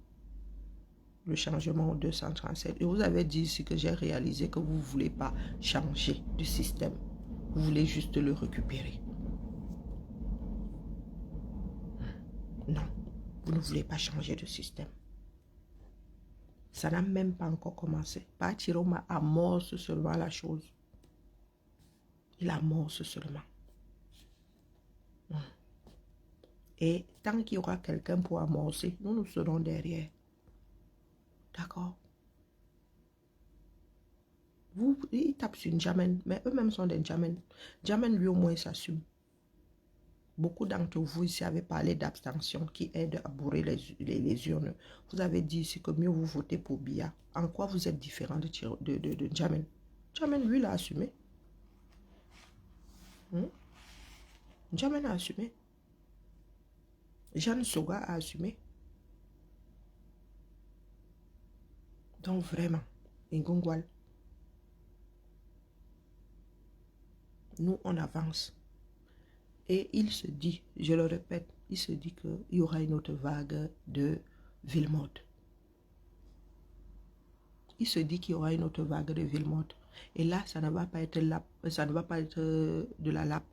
le changement 237. Et vous avez dit ici que j'ai réalisé que vous ne voulez pas changer de système. Vous voulez juste le récupérer. Non, vous ne voulez pas changer de système. Ça n'a même pas encore commencé. Chiroma amorce seulement la chose. Il amorce seulement. Et tant qu'il y aura quelqu'un pour amorcer, nous serons derrière. D'accord? Ils tapent sur une Jamen, mais eux-mêmes sont des Jamen. Jamen, lui, au moins, s'assume. Beaucoup d'entre vous ici avez parlé d'abstention qui aide à bourrer les urnes. Vous avez dit ici que mieux vous votez pour Biya. En quoi vous êtes différent de Jamen? Jamen, lui, l'a assumé. Jamen a assumé. Jeanne Soga a assumé. Donc vraiment, Ngongwal, nous on avance. Et il se dit, je le répète, il se dit qu'il y aura une autre vague de Villemorde. Il se dit qu'il y aura une autre vague de Villemorde. Et là, ça ne va pas être de la lappe.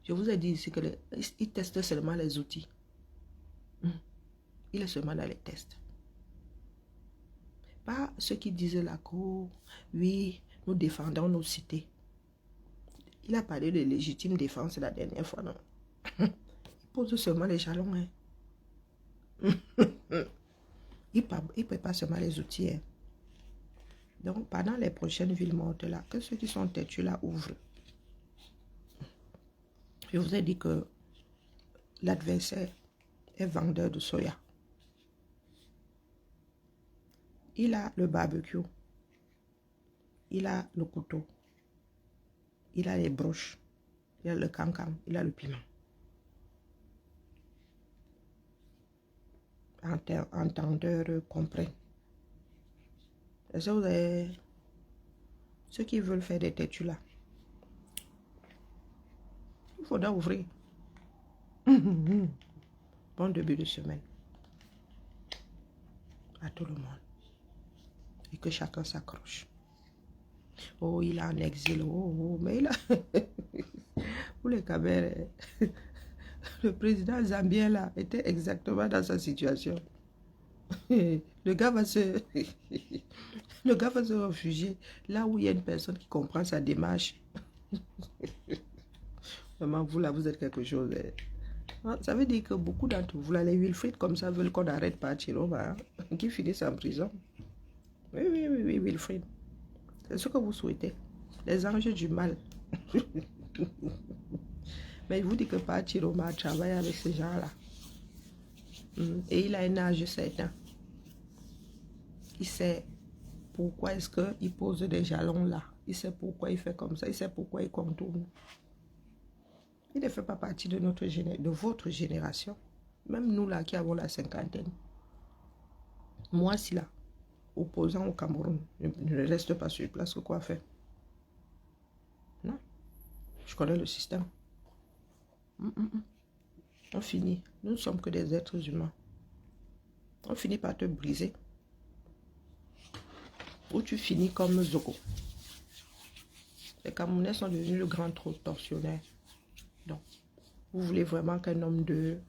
Je vous ai dit ici qu'il teste seulement les outils. Il est seulement dans les tests. Pas ceux qui disent la cour, oui, nous défendons nos cités. Il a parlé de légitime défense la dernière fois, non? Il pose seulement les jalons. Hein? Il prépare seulement les outils. Hein? Donc, pendant les prochaines villes mortes là, que ceux qui sont têtus là ouvrent. Je vous ai dit que l'adversaire est vendeur de soya. Il a le barbecue. Il a le couteau. Il a les broches. Il a le cancan. Il a le piment. Entendeurs comprennent. Est-ce que vous avez ceux qui veulent faire des têtus là? Il faudra ouvrir. Bon début de semaine. À tout le monde. Et que chacun s'accroche. Oh, il est en exil. Oh, mais il a... Pour les caméras, le président zambien là était exactement dans sa situation. Le gars va se... Le gars va se réfugier là où il y a une personne qui comprend sa démarche. Vraiment, vous là, vous êtes quelque chose. Ça veut dire que beaucoup d'entre vous, là, les Wilfried comme ça, veulent qu'on arrête pas Chiroma, hein, qui finissent en prison. Oui, oui, oui, oui, Wilfried. C'est ce que vous souhaitez. Les anges du mal. Mais il vous dit que pas Chiroma travaille avec ces gens-là. Et il a un âge certain. Il sait pourquoi est-ce qu'il pose des jalons là. Il sait pourquoi il fait comme ça. Il sait pourquoi il contourne. Il ne fait pas partie de votre génération. Même nous là qui avons la cinquantaine. Moi si là, opposant au Cameroun, je ne reste pas sur place. Quoi faire? Non. Je connais le système. On finit. Nous ne sommes que des êtres humains. On finit par te briser. Ou tu finis comme Zoko. Les Camerounais sont devenus le grand trop tortionnaire. Donc, vous voulez vraiment qu'un homme de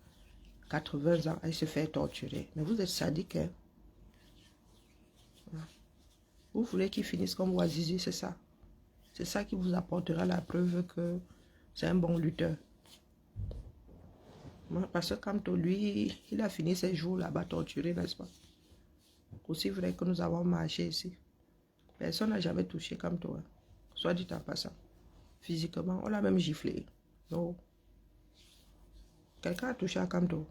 80 ans aille se faire torturer. Mais vous êtes sadique, hein? Vous voulez qu'il finisse comme Ouazizi, c'est ça. C'est ça qui vous apportera la preuve que c'est un bon lutteur. Parce que Kamto, lui, il a fini ses jours là-bas torturé, n'est-ce pas? Aussi vrai que nous avons marché ici. Personne n'a jamais touché Kamto. Hein. Soit dit en passant. Physiquement, on l'a même giflé. Non. Quelqu'un a touché à Kamto.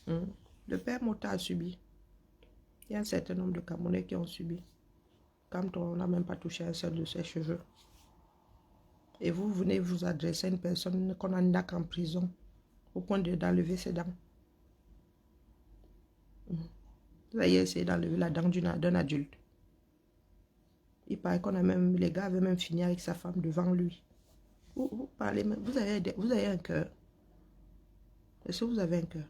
Le père Mota a subi. Il y a un certain nombre de Camerounais qui ont subi. Kamto, on n'a même pas touché un seul de ses cheveux. Et vous venez vous adresser à une personne qu'on a nac en prison au point d'enlever ses dents. Vous avez essayé d'enlever la dent d'un adulte. Il paraît qu'on a même, les gars avaient même fini avec sa femme devant lui. Vous parlez même, vous avez un cœur. Est-ce que vous avez un cœur?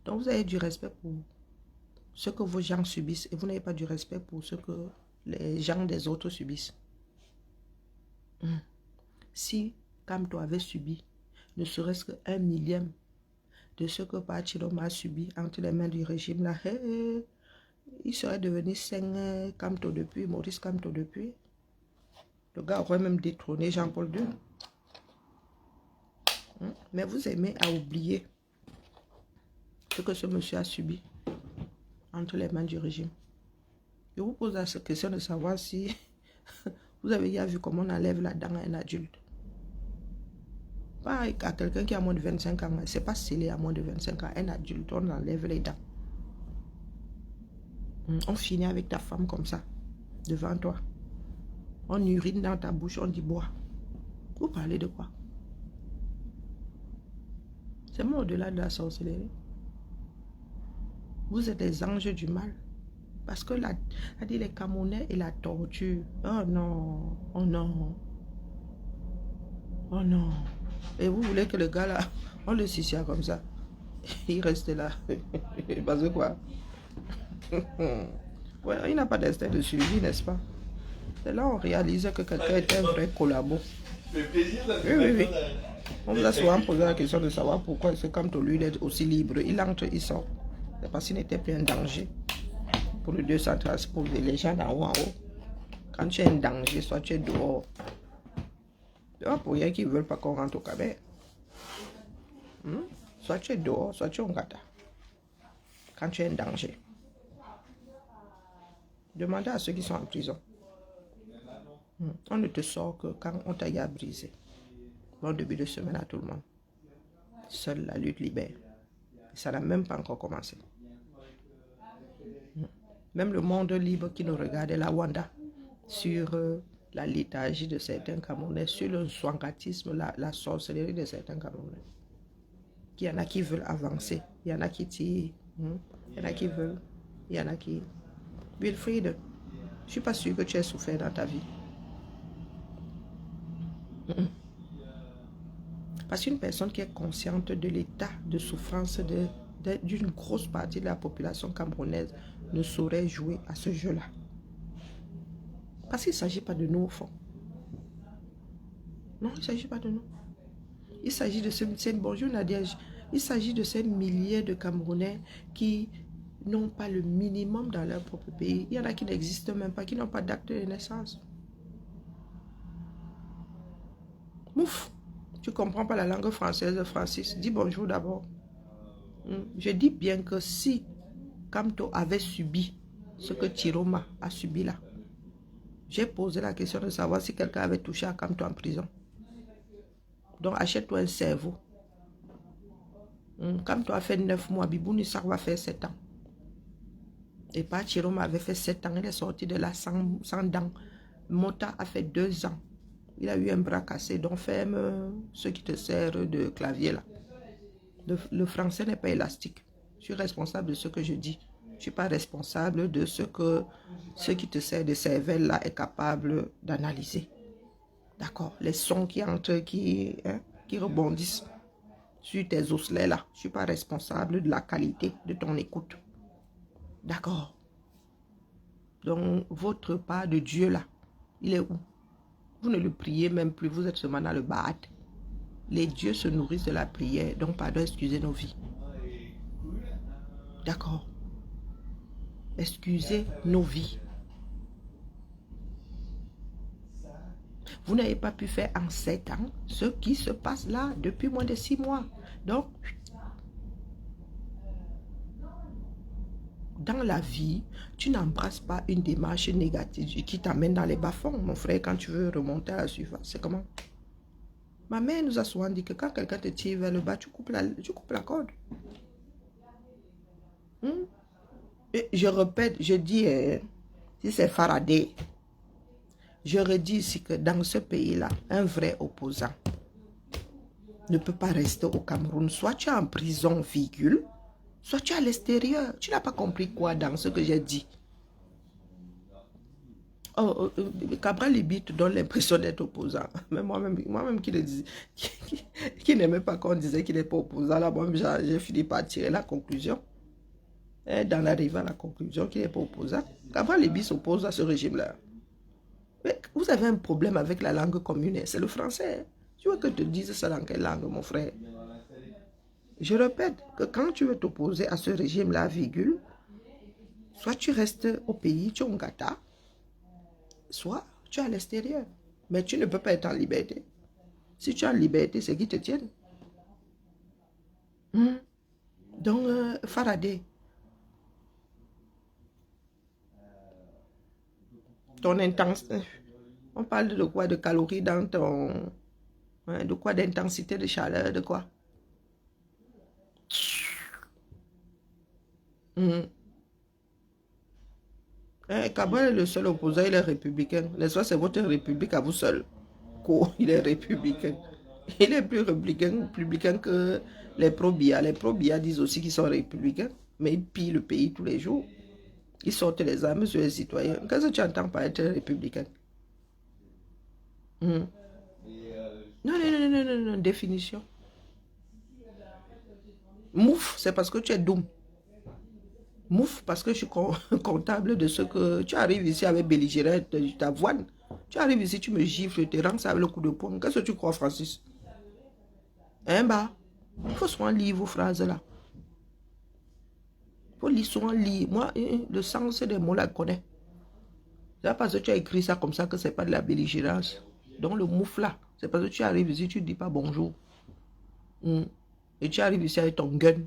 Donc vous avez du respect pour ce que vos gens subissent et vous n'avez pas du respect pour ce que les gens des autres subissent. Si Kamto avait subi ne serait-ce qu'un millième de ce que Pachiloma a subi entre les mains du régime là, il serait devenu saint Kamto depuis, Maurice Kamto depuis. Le gars aurait même détrôné Jean-Paul II. Mais vous aimez à oublier ce que ce monsieur a subi entre les mains du régime. Je vous pose la question de savoir si vous avez déjà vu comment on enlève la dent à un adulte. Pas à quelqu'un qui a moins de 25 ans, c'est pas scellé à moins de 25 ans. Un adulte, on enlève les dents. On finit avec ta femme comme ça, devant toi. On urine dans ta bouche, on dit bois. Vous parlez de quoi? C'est moi au-delà de la sorcellerie. Vous êtes des anges du mal. Parce que les Camerounais et la torture. Oh non, oh non, oh non. Et vous voulez que le gars là, on le sucia comme ça. Il reste là. Parce que quoi? Ouais, il n'a pas d'instinct de survie, n'est-ce pas? C'est là on réalise que quelqu'un est un vrai collabo. Oui, oui, oui. On vous a souvent posé la question de savoir pourquoi est-ce que Kamto lui il est aussi libre. Il entre, il sort. C'est parce qu'il n'était plus un danger pour le 230, pour les gens d'en haut en haut. Quand tu es un danger, soit tu es dehors. C'est pour rien qu'ils ne veulent pas qu'on rentre au Québec. Soit tu es dehors, soit tu es en gata. Quand tu es un danger. Demandez à ceux qui sont en prison. On ne te sort que quand on t'a brisé. Bon début de semaine à tout le monde. Seule la lutte libère. Ça n'a même pas encore commencé. Même le monde libre qui nous regardait la Wanda sur la léthargie de certains Camerounais, sur le swangatisme, la sorcellerie de certains Camerounais. Il y en a qui veulent avancer, il y en a qui tirent, il y en a qui veulent, il y en a qui... Wilfried, je ne suis pas sûr que tu aies souffert dans ta vie. Parce qu'une personne qui est consciente de l'état de souffrance d'une grosse partie de la population camerounaise ne saurait jouer à ce jeu-là. Parce qu'il ne s'agit pas de nous au fond. Non, il ne s'agit pas de nous. Il s'agit de bonjour Nadia, il s'agit de ces milliers de Camerounais qui n'ont pas le minimum dans leur propre pays. Il y en a qui n'existent même pas, qui n'ont pas d'acte de naissance. Mouf, tu ne comprends pas la langue française, Francis. Dis bonjour d'abord. Je dis bien que si Kamto avait subi ce que Chiroma a subi là, j'ai posé la question de savoir si quelqu'un avait touché à Kamto en prison. Donc achète-toi un cerveau. Kamto a fait 9 mois, Bibouni Sarr va faire 7 ans. Et pas Chiroma avait fait 7 ans, il est sorti de là sans dents. Mota a fait 2 ans. Il a eu un bras cassé, donc ferme ce qui te sert de clavier là. Le français n'est pas élastique. Je suis responsable de ce que je dis. Je ne suis pas responsable de ce qui te sert de cervelle là est capable d'analyser. D'accord? Les sons qui entrent, qui rebondissent sur tes osselets là. Je ne suis pas responsable de la qualité de ton écoute. D'accord? Donc, votre pas de Dieu là, il est où? Vous ne le priez même plus, vous êtes seulement dans le bad. Les dieux se nourrissent de la prière, donc pardon, excusez nos vies. D'accord? Excusez nos vies. Vous n'avez pas pu faire en 7 ans ce qui se passe là depuis moins de 6 mois. Donc, dans la vie, tu n'embrasses pas une démarche négative qui t'amène dans les bas-fonds, mon frère, quand tu veux remonter à la surface. C'est comment? Ma mère nous a souvent dit que quand quelqu'un te tire vers le bas, tu coupes la corde. Et je répète, je dis, si c'est Faraday, je redis ici que dans ce pays-là, un vrai opposant ne peut pas rester au Cameroun. Soit tu es en prison, virgule, soit tu es à l'extérieur. Tu n'as pas compris quoi dans ce que j'ai dit? Cabral Libi te donne l'impression d'être opposant. Mais moi-même qui n'aimais pas qu'on disait qu'il n'est pas opposant, là, moi j'ai fini par tirer la conclusion. Et d'en arriver à la conclusion qu'il n'est pas opposant. Cabral Libi s'oppose à ce régime-là. Mais vous avez un problème avec la langue commune, c'est le français. Tu veux que je te dise ça dans quelle langue, mon frère? Je répète que quand tu veux t'opposer à ce régime-là, virgule, soit tu restes au pays, tu es un gâteau, soit tu es à l'extérieur. Mais tu ne peux pas être en liberté. Si tu es en liberté, c'est qui te tienne. Donc, Faraday, ton intensité, on parle de quoi? De calories dans ton... de quoi? D'intensité de chaleur, de quoi? Cabral est le seul opposant, il est républicain. N'est-ce pas, c'est votre république à vous seul. Il est républicain. Il est plus républicain que les pro-BIA. Les pro-BIA disent aussi qu'ils sont républicains, mais ils pillent le pays tous les jours. Ils sortent les armes sur les citoyens. Qu'est-ce que tu entends par être républicain? Non, définition. Mouf, c'est parce que tu es doux. Mouf, parce que je suis comptable de ce que... Tu arrives ici avec belligérante, t'avoine. Tu arrives ici, tu me gifles, tu rends ça avec le coup de poing. Qu'est-ce que tu crois, Francis? Il faut souvent lire vos phrases là. Il faut souvent lire. Moi, le sens des mots là, je connais. C'est pas parce que tu as écrit ça comme ça que c'est pas de la belligérance. Donc le mouf là, c'est parce que tu arrives ici, tu ne dis pas bonjour. Et tu arrives ici avec ton gun.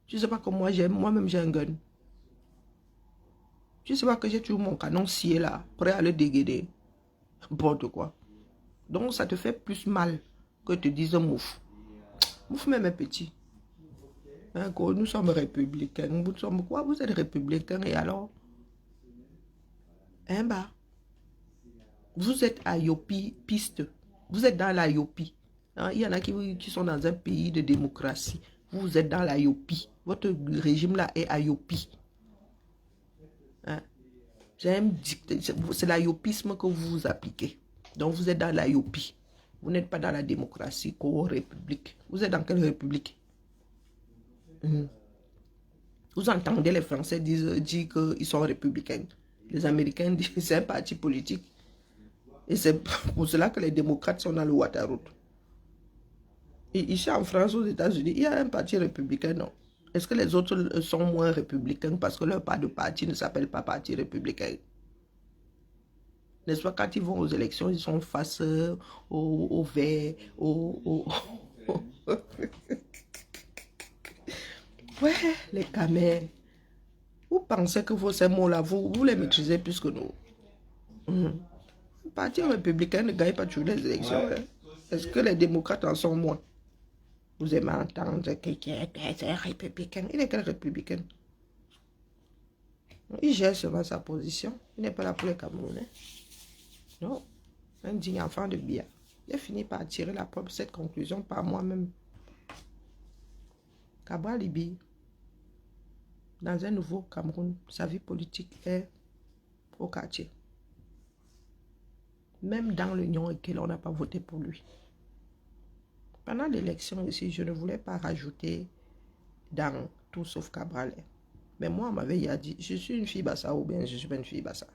Tu sais pas que moi-même j'ai un gun. Tu sais pas que j'ai toujours mon canon scié là, prêt à le déguider. N'importe quoi. Donc ça te fait plus mal que te dise mouf. Mouf même est petit. Nous sommes républicains. Nous sommes quoi? Vous êtes républicains et alors? Vous êtes à Yopi piste. Vous êtes dans la Yopi. Il y en a qui sont dans un pays de démocratie. Vous êtes dans la Yopi. Votre régime là est à Yopi. C'est la yopisme que vous appliquez. Donc vous êtes dans la Yopi. Vous n'êtes pas dans la démocratie, république. Vous êtes dans quelle république? Vous entendez les Français dire qu'ils sont républicains. Les Américains disent que c'est un parti politique. Et c'est pour cela que les démocrates sont dans le Waterloo. Et ici en France, aux États-Unis, il y a un parti républicain, non? Est-ce que les autres sont moins républicains parce que leur parti ne s'appelle pas parti républicain? N'est-ce pas, quand ils vont aux élections, ils sont face aux verts, Ouais, les camels. Vous pensez que ces mots-là, vous les maîtrisez plus que nous? Le parti républicain ne gagne pas toujours les élections. Hein. Est-ce que les démocrates en sont moins? Vous aimez entendre quelqu'un est un républicain. Il est quel républicain? Il gère seulement sa position. Il n'est pas là pour les Camerounais. Non. Un digne enfant de Biya. J'ai fini par tirer cette conclusion par moi-même. Cabral Libi, dans un nouveau Cameroun, sa vie politique est au quartier. Même dans l'Union auquel on n'a pas voté pour lui. Pendant l'élection ici, je ne voulais pas rajouter dans tout sauf Cabral. Mais moi, on m'avait dit, je suis une fille Bassa ou bien je suis pas une fille Bassa.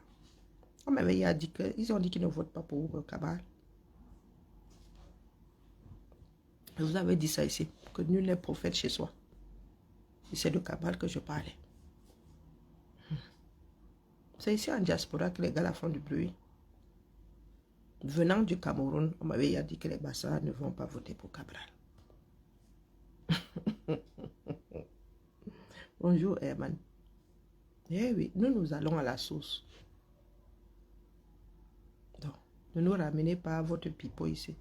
On m'avait dit qu'ils ont dit qu'ils ne votent pas pour Cabral. Je vous avais dit ça ici, que nul n'est prophète chez soi. Et c'est de Cabral que je parlais. C'est ici en diaspora que les gars font du bruit. Venant du Cameroun, on m'avait dit que les Bassa ne vont pas voter pour Cabral. Bonjour Herman. Eh oui, nous allons à la source. Donc, ne nous ramenez pas à votre pipeau ici.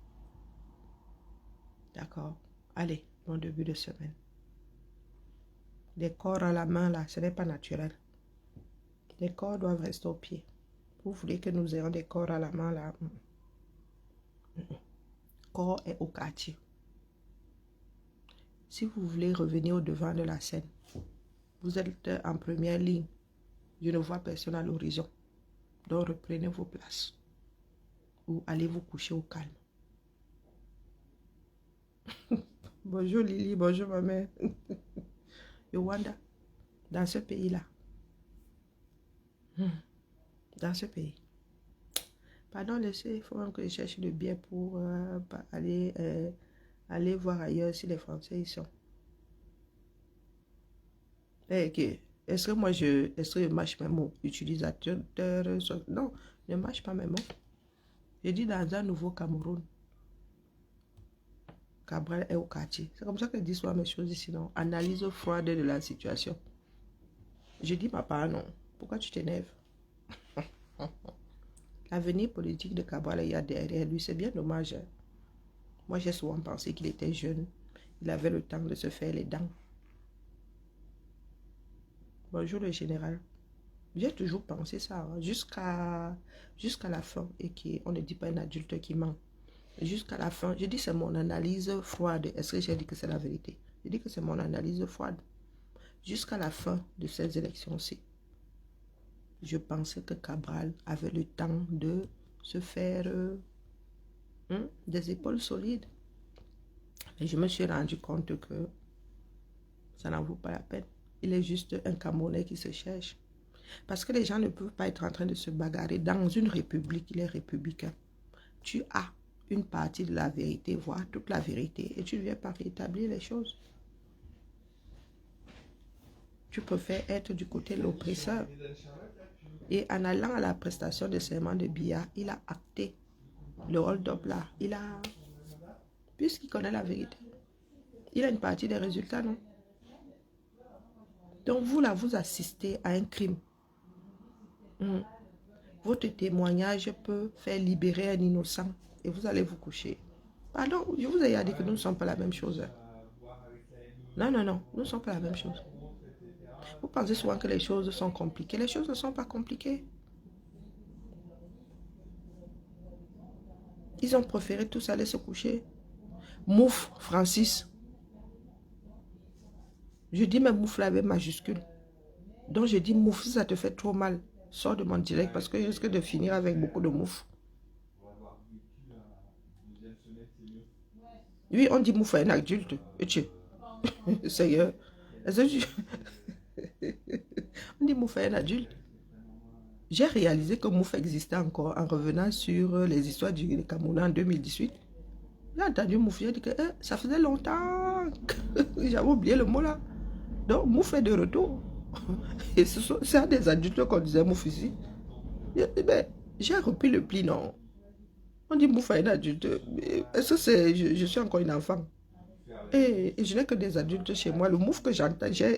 D'accord. Allez, bon début de semaine. Les corps à la main là, ce n'est pas naturel. Les corps doivent rester au pied. Vous voulez que nous ayons des corps à la main là? Corps est au quartier. Si vous voulez revenir au devant de la scène, vous êtes en première ligne. Je ne vois personne à l'horizon. Donc reprenez vos places. Ou allez vous coucher au calme. Bonjour Lily, bonjour ma mère. Yowanda, dans ce pays-là. Dans ce pays. Pardon, laissez, il faut même que je cherche le bien pour aller voir ailleurs si les Français y sont. Okay. Est-ce que moi je mâche mes mots? Utilisateur, non, ne mâche pas mes mots. Je dis dans un nouveau Cameroun. Cabral est au quartier. C'est comme ça que je dis souvent mes choses ici, non? Analyse froide de la situation. Je dis papa, non. Pourquoi tu t'énerves? L'avenir politique de Cabral, il y a derrière lui. C'est bien dommage. Hein? Moi, j'ai souvent pensé qu'il était jeune. Il avait le temps de se faire les dents. Bonjour le général. J'ai toujours pensé ça, hein, jusqu'à la fin. Et qu'on ne dit pas un adulte qui ment. Jusqu'à la fin, je dis c'est mon analyse froide. Est-ce que j'ai dit que c'est la vérité? Je dis que c'est mon analyse froide. Jusqu'à la fin de ces élections-ci, je pensais que Cabral avait le temps de se faire des épaules solides. Et je me suis rendu compte que ça n'en vaut pas la peine. Il est juste un Camerounais qui se cherche. Parce que les gens ne peuvent pas être en train de se bagarrer. Dans une république, il est républicain. Tu as une partie de la vérité, voire toute la vérité, et tu ne viens pas rétablir les choses. Tu préfères être du côté de l'oppresseur. Et en allant à la prestation de serment de Biya, il a acté le hold-up là. Puisqu'il connaît la vérité, il a une partie des résultats, non? Donc vous là, vous assistez à un crime. Votre témoignage peut faire libérer un innocent et vous allez vous coucher. Pardon, je vous ai dit que nous ne sommes pas la même chose. Non, non, non, nous ne sommes pas la même chose. Vous pensez souvent que les choses sont compliquées. Les choses ne sont pas compliquées. Ils ont préféré tous aller se coucher. Mouf, Francis. Je dis même mouf là avec majuscule. Donc je dis mouf, si ça te fait trop mal, sors de mon direct parce que je risque de finir avec beaucoup de mouf. Oui, on dit mouf à un adulte. Sérieux. On dit mouf à un adulte. J'ai réalisé que mouf existait encore en revenant sur les histoires du Cameroun en 2018. J'ai entendu mouf, j'ai dit que ça faisait longtemps que j'avais oublié le mot là. Donc, Mouf est de retour. Et c'est à des adultes qu'on disait Mouf ici. Ben, j'ai repris le pli, non. On dit Mouf à une adulte. Est-ce que c'est... Je suis encore une enfant? Et je n'ai que des adultes chez moi. Le Mouf que j'ai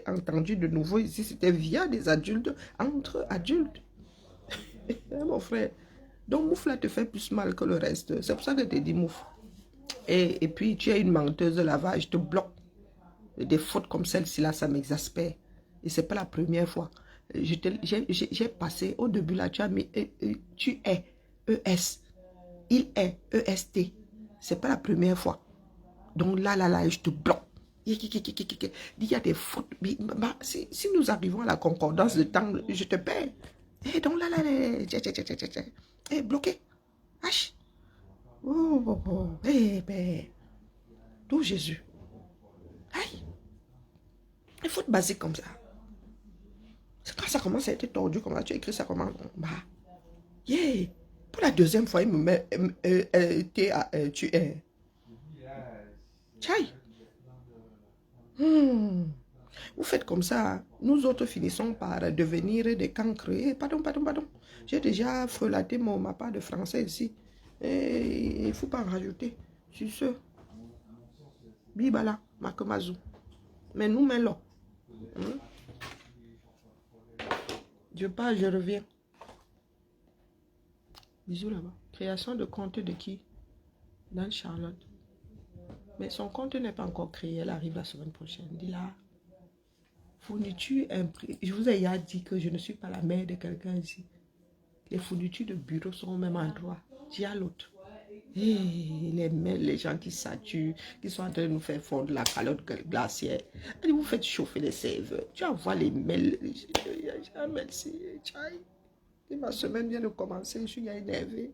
entendu de nouveau ici, c'était via des adultes, entre adultes. Mon frère. Donc, Mouf là te fait plus mal que le reste. C'est pour ça que je te dis Mouf. Et puis, tu es une menteuse de lavage, je te bloque. Des fautes comme celle-ci là, ça m'exaspère. Et c'est pas la première fois. J'ai passé au début là, tu as mis tu es ES. Il est EST. C'est pas la première fois. Donc là, je te bloque. Il y a des fautes. Si nous arrivons à la concordance de temps, je te perds. Et donc là, bloqué. H. Ben. Tout Jésus. Aïe. Des fautes basiques comme ça. C'est quand ça commence à être tordu, comme ça, tu écris ça comment? Bah. Yeah. Pour la deuxième fois, il me met tu es. Tchaï. Vous faites comme ça, nous autres finissons par devenir des cancres. Pardon. J'ai déjà frelaté ma part de français ici. Et il ne faut pas en rajouter. Sur ce. Bibala, Makamazou. Mais nous, mais là. Je pars, je reviens. Bisous là-bas. Création de compte de qui? Dans Charlotte. Mais son compte n'est pas encore créé. Elle arrive la semaine prochaine. Dis là. Fourniture imprimée. Je vous ai déjà dit que je ne suis pas la mère de quelqu'un ici. Les fournitures de bureau sont au même endroit. Dis à l'autre. Les mails, les gens qui saturent, qui sont en train de nous faire fondre la calotte glaciaire. Et vous faites chauffer les serveurs. Tu envoies les mails. Merci. Et ma semaine vient de commencer. Je suis énervée.